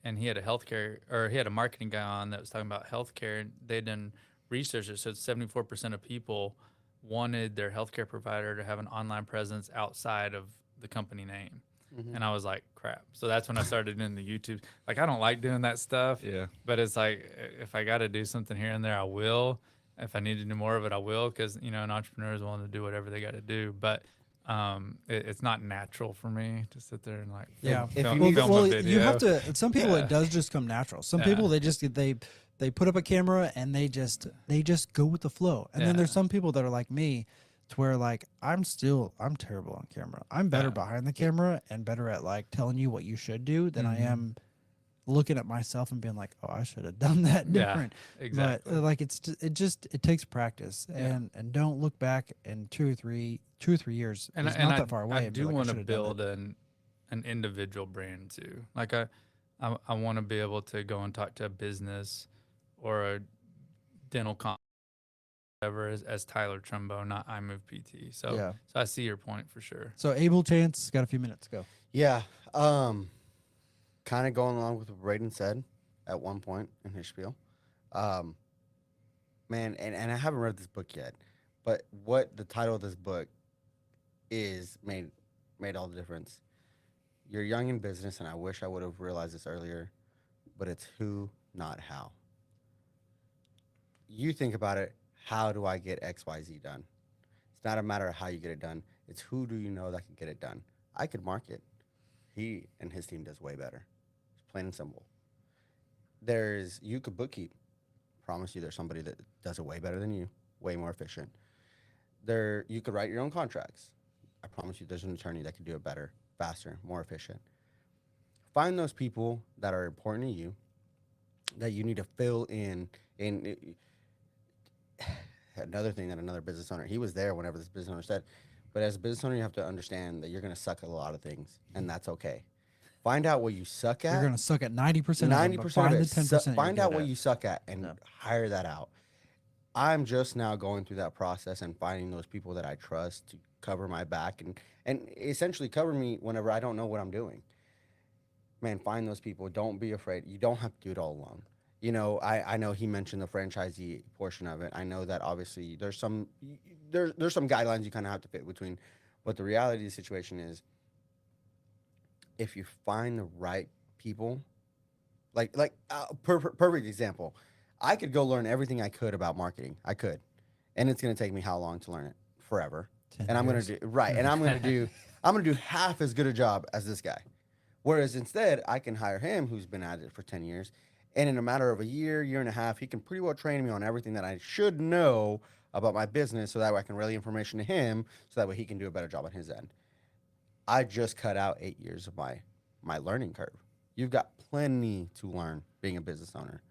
and he had a marketing guy on that was talking about healthcare, and they'd done research that showed 74% of people wanted their healthcare provider to have an online presence outside of the company name. Mhm. And I was like, crap. So that's when I started doing the YouTube. Like, I don't like doing that stuff. Yeah. But it's like, if I got to do something here and there, I will. If I need to do more of it, I will. Because, an entrepreneur is willing to do whatever they got to do. But it's not natural for me to sit there and like Yeah. If film, you need- film a video. you have to. Some people Yeah. it does just come natural. Some Yeah. people they put up a camera and they just go with the flow. And then Yeah. there's some people that are like me, to where like I'm terrible on camera. I'm better Yeah. behind the camera and better at like telling you what you should do than I Mhm. am looking at myself and being like, oh, I should have done that different. Exactly. But like it takes practice, Yeah. and don't look back in 2 or 3 years. and It's and not that far away. I and be do like, want to should have done build an individual brand too. Like I want to be able to go and talk to a business or a dental whatever as Tyler Trumbo, not iMove PT. So Yeah. so I see your point for sure. So Abel Chance got a few minutes. Go. Yeah. Kind of going along with what Braden said at one point in his spiel. Um, man, and I haven't read this book yet, but what the title of this book is made all the difference. You're young in business, and I wish I would have realized this earlier, but it's who, not how. You think about it, how do I get XYZ done? It's not a matter of how you get it done. It's who do you know that can get it done. I could market. He and his team does way better. It's plain and simple. You could bookkeep. Promise you there's somebody that does it way better than you, way more efficient. You could write your own contracts. I promise you there's an attorney that can do it better, faster, more efficient. Find those people that are important to you that you need to fill in another thing that another business owner, he was there whenever this business owner said, but as a business owner, you have to understand that you're going to suck at a lot of things, and that's okay. Find out what you suck at. You're gonna suck at 90%. 90% Find of the it. 10%. Find out what you. you suck at and Yeah. hire that out. I'm just now going through that process and finding those people that I trust to cover my back and essentially cover me whenever I don't know what I'm doing. Man, find those people. Don't be afraid. You don't have to do it all alone. I know he mentioned the franchisee portion of it. I know that obviously there's some guidelines you kind of have to fit between, but the reality of the situation is, if you find the right people, perfect example, I could go learn everything I could about marketing. I could, and it's gonna take me how long to learn it? Forever. 10 And I'm gonna years. do right, and I'm gonna do half as good a job as this guy. Whereas instead, I can hire him, who's been at it for 10 years, and in a matter of a year and a half, he can pretty well train me on everything that I should know about my business, so that way I can relay information to him, so that way he can do a better job on his end. I just cut out 8 years of my learning curve. You've got plenty to learn being a business owner.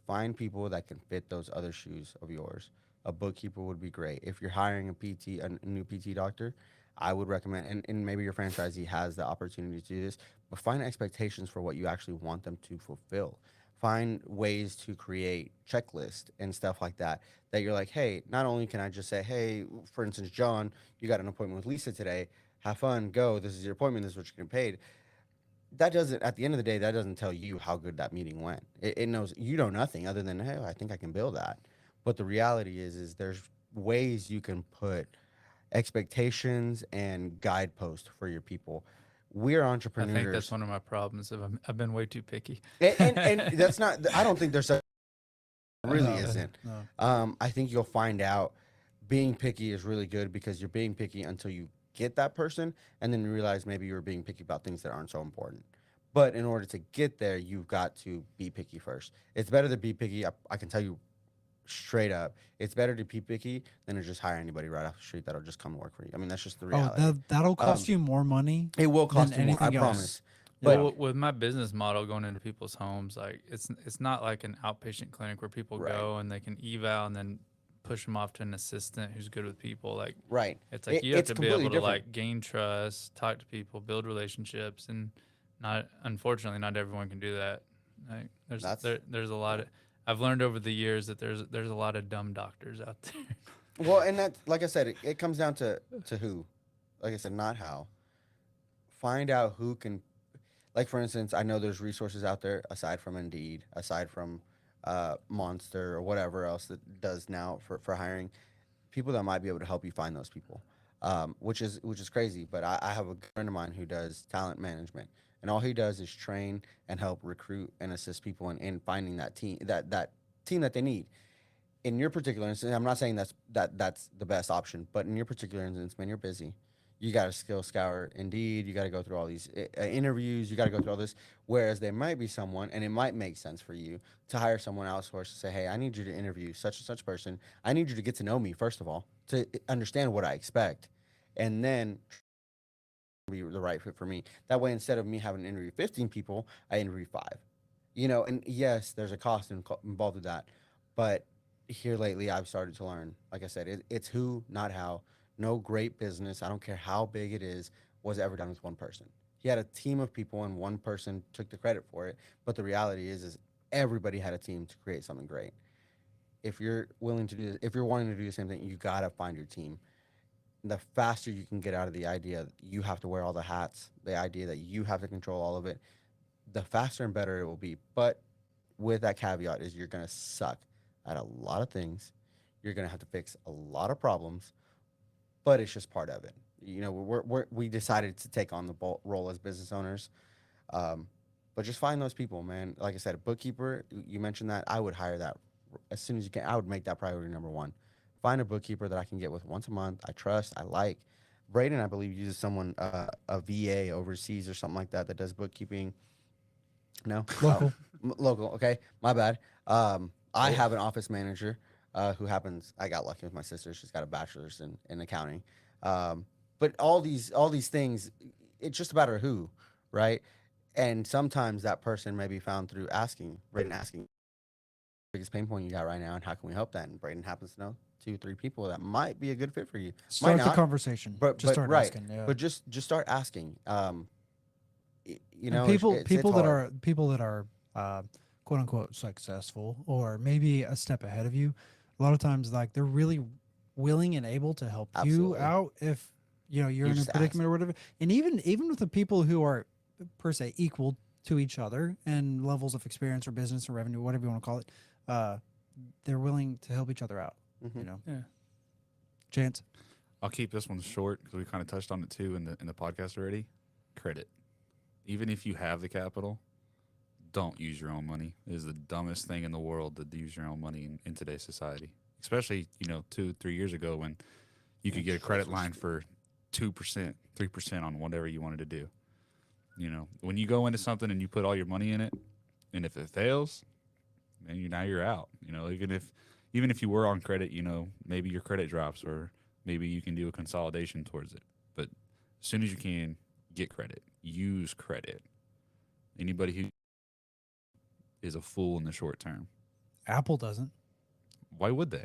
Find people that can fit those other shoes of yours, a bookkeeper would be great. If you're hiring a PT, a new PT doctor, I would recommend, and maybe your franchisee has the opportunity to do this, but find expectations for what you actually want them to fulfill. Find ways to create checklists and stuff like that. That you're like, hey, not only can I just say, hey, for instance, John, you got an appointment with Lisa today. Have fun, go. This is your appointment. This is what you're getting paid. That doesn't, at the end of the day, that doesn't tell you how good that meeting went. It knows you know nothing other than, hey, I think I can build that. But the reality is there's ways you can put expectations and guideposts for your people. We're I think that's entrepreneurs, one of my problems. I've been way too picky. and that's not. I don't think there's such really No, isn't. no. I think you'll find out being picky is really good because you're being picky until you get that person, and then you realize maybe you're being picky about things that aren't so important. But in order to get there, you've got to be picky first. It's better to be picky. I can tell you straight up, it's better to be picky than to just hire anybody right off the street that'll just come work for you. I mean, that's just the Oh, reality. that'll cost Um, you more money It will than cost you more, I anything else. promise. Yeah. But Well, with my business model going into people's homes, like it's not like an outpatient clinic where people right, go and they can eval and then push them off to an assistant who's good with people. Like right. it's like you have It's to be completely able to different. like gain trust, talk to people, build relationships, and not unfortunately not everyone can do that. Like That's there's a lot of I've learned over the years that there's a lot of dumb doctors out there. well, and that, like I said, it comes down to who. Like I said, not how. Find out who can. Like for instance, I know there's resources out there aside from Indeed, aside from Monster or whatever else that does now for hiring people that might be able to help you find those people, which is crazy. But I have a good friend of mine who does talent management, and all he does is train and help recruit and assist people in finding that team that they need. In your particular instance, I'm not saying that's the best option, but in your particular instance, man, you're busy. You got to skill scour Indeed. You got to go through all these interviews. You got to go through all this. Whereas there might be someone, and it might make sense for you to hire someone outsourced to say, "Hey, I need you to interview such and such person. I need you to get to know me first of all, to understand what I expect, and then be the right fit for me. That way, instead of me having to interview 15 people, I interview five. And yes, there's a cost involved with that. But here lately, I've started to learn, like I said, it's who, not how. No great business, I don't care how big it is, was ever done with one person. He had a team of people, and one person took the credit for it. But the reality is everybody had a team to create something great. If you're willing to do, if you're wanting to do the same thing, you gotta find your team. The faster you can get out of the idea that you have to wear all the hats, the idea that you have to control all of it, the faster and better it will be. But with that caveat is you're going to suck at a lot of things. You're going to have to fix a lot of problems, but it's just part of it. We decided to take on the role as business owners. Um, but just find those people, man. Like I said, a bookkeeper, you mentioned that. I would hire that as soon as you can. I would make that priority number one. Find a bookkeeper that I can get with once a month. I trust, I like. Braden, I believe, uses someone, a VA overseas or something like that does bookkeeping. No, Local. local. Okay, my bad. I Oh. have an office manager who happens. I got lucky with my sister. She's got a bachelor's in accounting. But all these things, it's just about her who, right? And sometimes that person may be found through asking, biggest pain point you got right now, and how can we help that? And Braden happens to know 2, 3 people that might be a good fit for you. Might Start the not, conversation. but Just start right. asking. Yeah. But just start asking. And people that are quote unquote successful, or maybe a step ahead of you, a lot of times like they're really willing and able to help you Absolutely. out if you're You in a just predicament or whatever. And even with the people who are per se equal to each other and levels of experience or business or revenue, whatever you want to call it, they're willing to help each other out. Mhm. Yeah. Chance. I'll keep this one short because we kind of touched on it too in the podcast already. Credit. Even if you have the capital, don't use your own money. It is the dumbest thing in the world to use your own money in today's society. Especially, 2-3 years ago when you could get a credit line for 2%, 3% on whatever you wanted to do. When you go into something and you put all your money in it, and if it fails, then now you're out. Even if you were on credit, maybe your credit drops, or maybe you can do a consolidation towards it. But as soon as you can, get credit. Use credit. Anybody who is a fool in the short term. Apple doesn't. Why would they?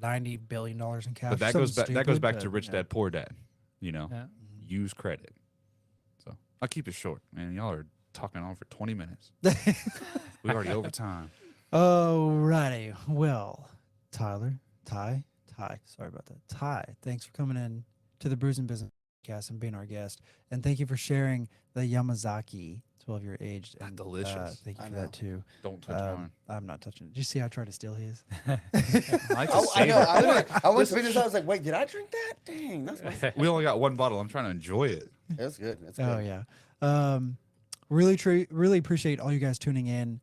$90 billion in cash. But that something goes back. That goes stupid, back but, to rich yeah. dad, poor dad. You know, Yeah. use credit. So I'll keep it short, man. Y'all are talking on for 20 minutes. We already over time. Alrighty. Well, Tyler, Ty, sorry about that. Ty, thanks for coming in to the Brews and Business podcast and being our guest. And thank you for sharing the Yamazaki 12-year aged. And Delicious. thank you I for know. that too. Don't touch mine. I'm not touching it. Did you see how I tried to steal his? I like to I savor. know. I went to finish. I was like, wait, did I drink that? Dang, that's my. We only got one bottle. I'm trying to enjoy it. It's good. It's good. Oh yeah. Really appreciate all you guys tuning in.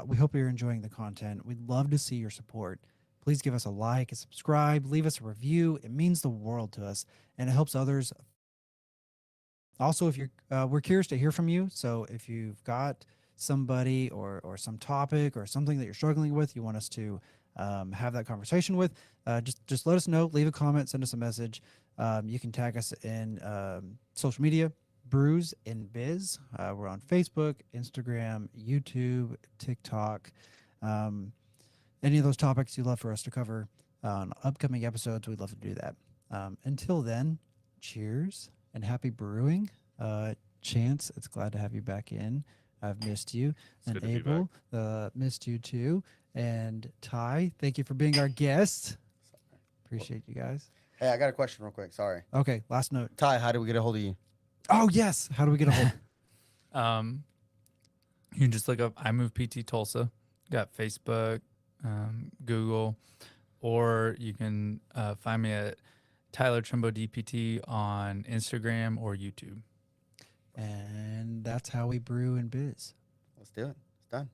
We hope you're enjoying the content. We'd love to see your support. Please give us a like, a subscribe, leave us a review. It means the world to us, and it helps others. Also, if you're, we're curious to hear from you. So if you've got somebody or some topic or something that you're struggling with, you want us to have that conversation with, just let us know. Leave a comment, send us a message. You can tag us in social media, Brews in Biz. We're on Facebook, Instagram, YouTube, TikTok. Any of those topics you'd love for us to cover on upcoming episodes, we'd love to do that. Until then, cheers and happy brewing. Chance, it's glad to have you back in. I've missed you. It's And good to be Abel, missed you too. And Ty, thank you for being our guest. Appreciate you guys. Hey, I got a question real quick. Sorry. Okay, last note. Ty, how do we get a hold of you? Oh, yes. How do we get a hold? You can just look up iMove PT Tulsa. Got Facebook, Google, or you can find me at Tyler Trumbo DPT on Instagram or YouTube. And that's how we brew and biz. Let's do it. It's done.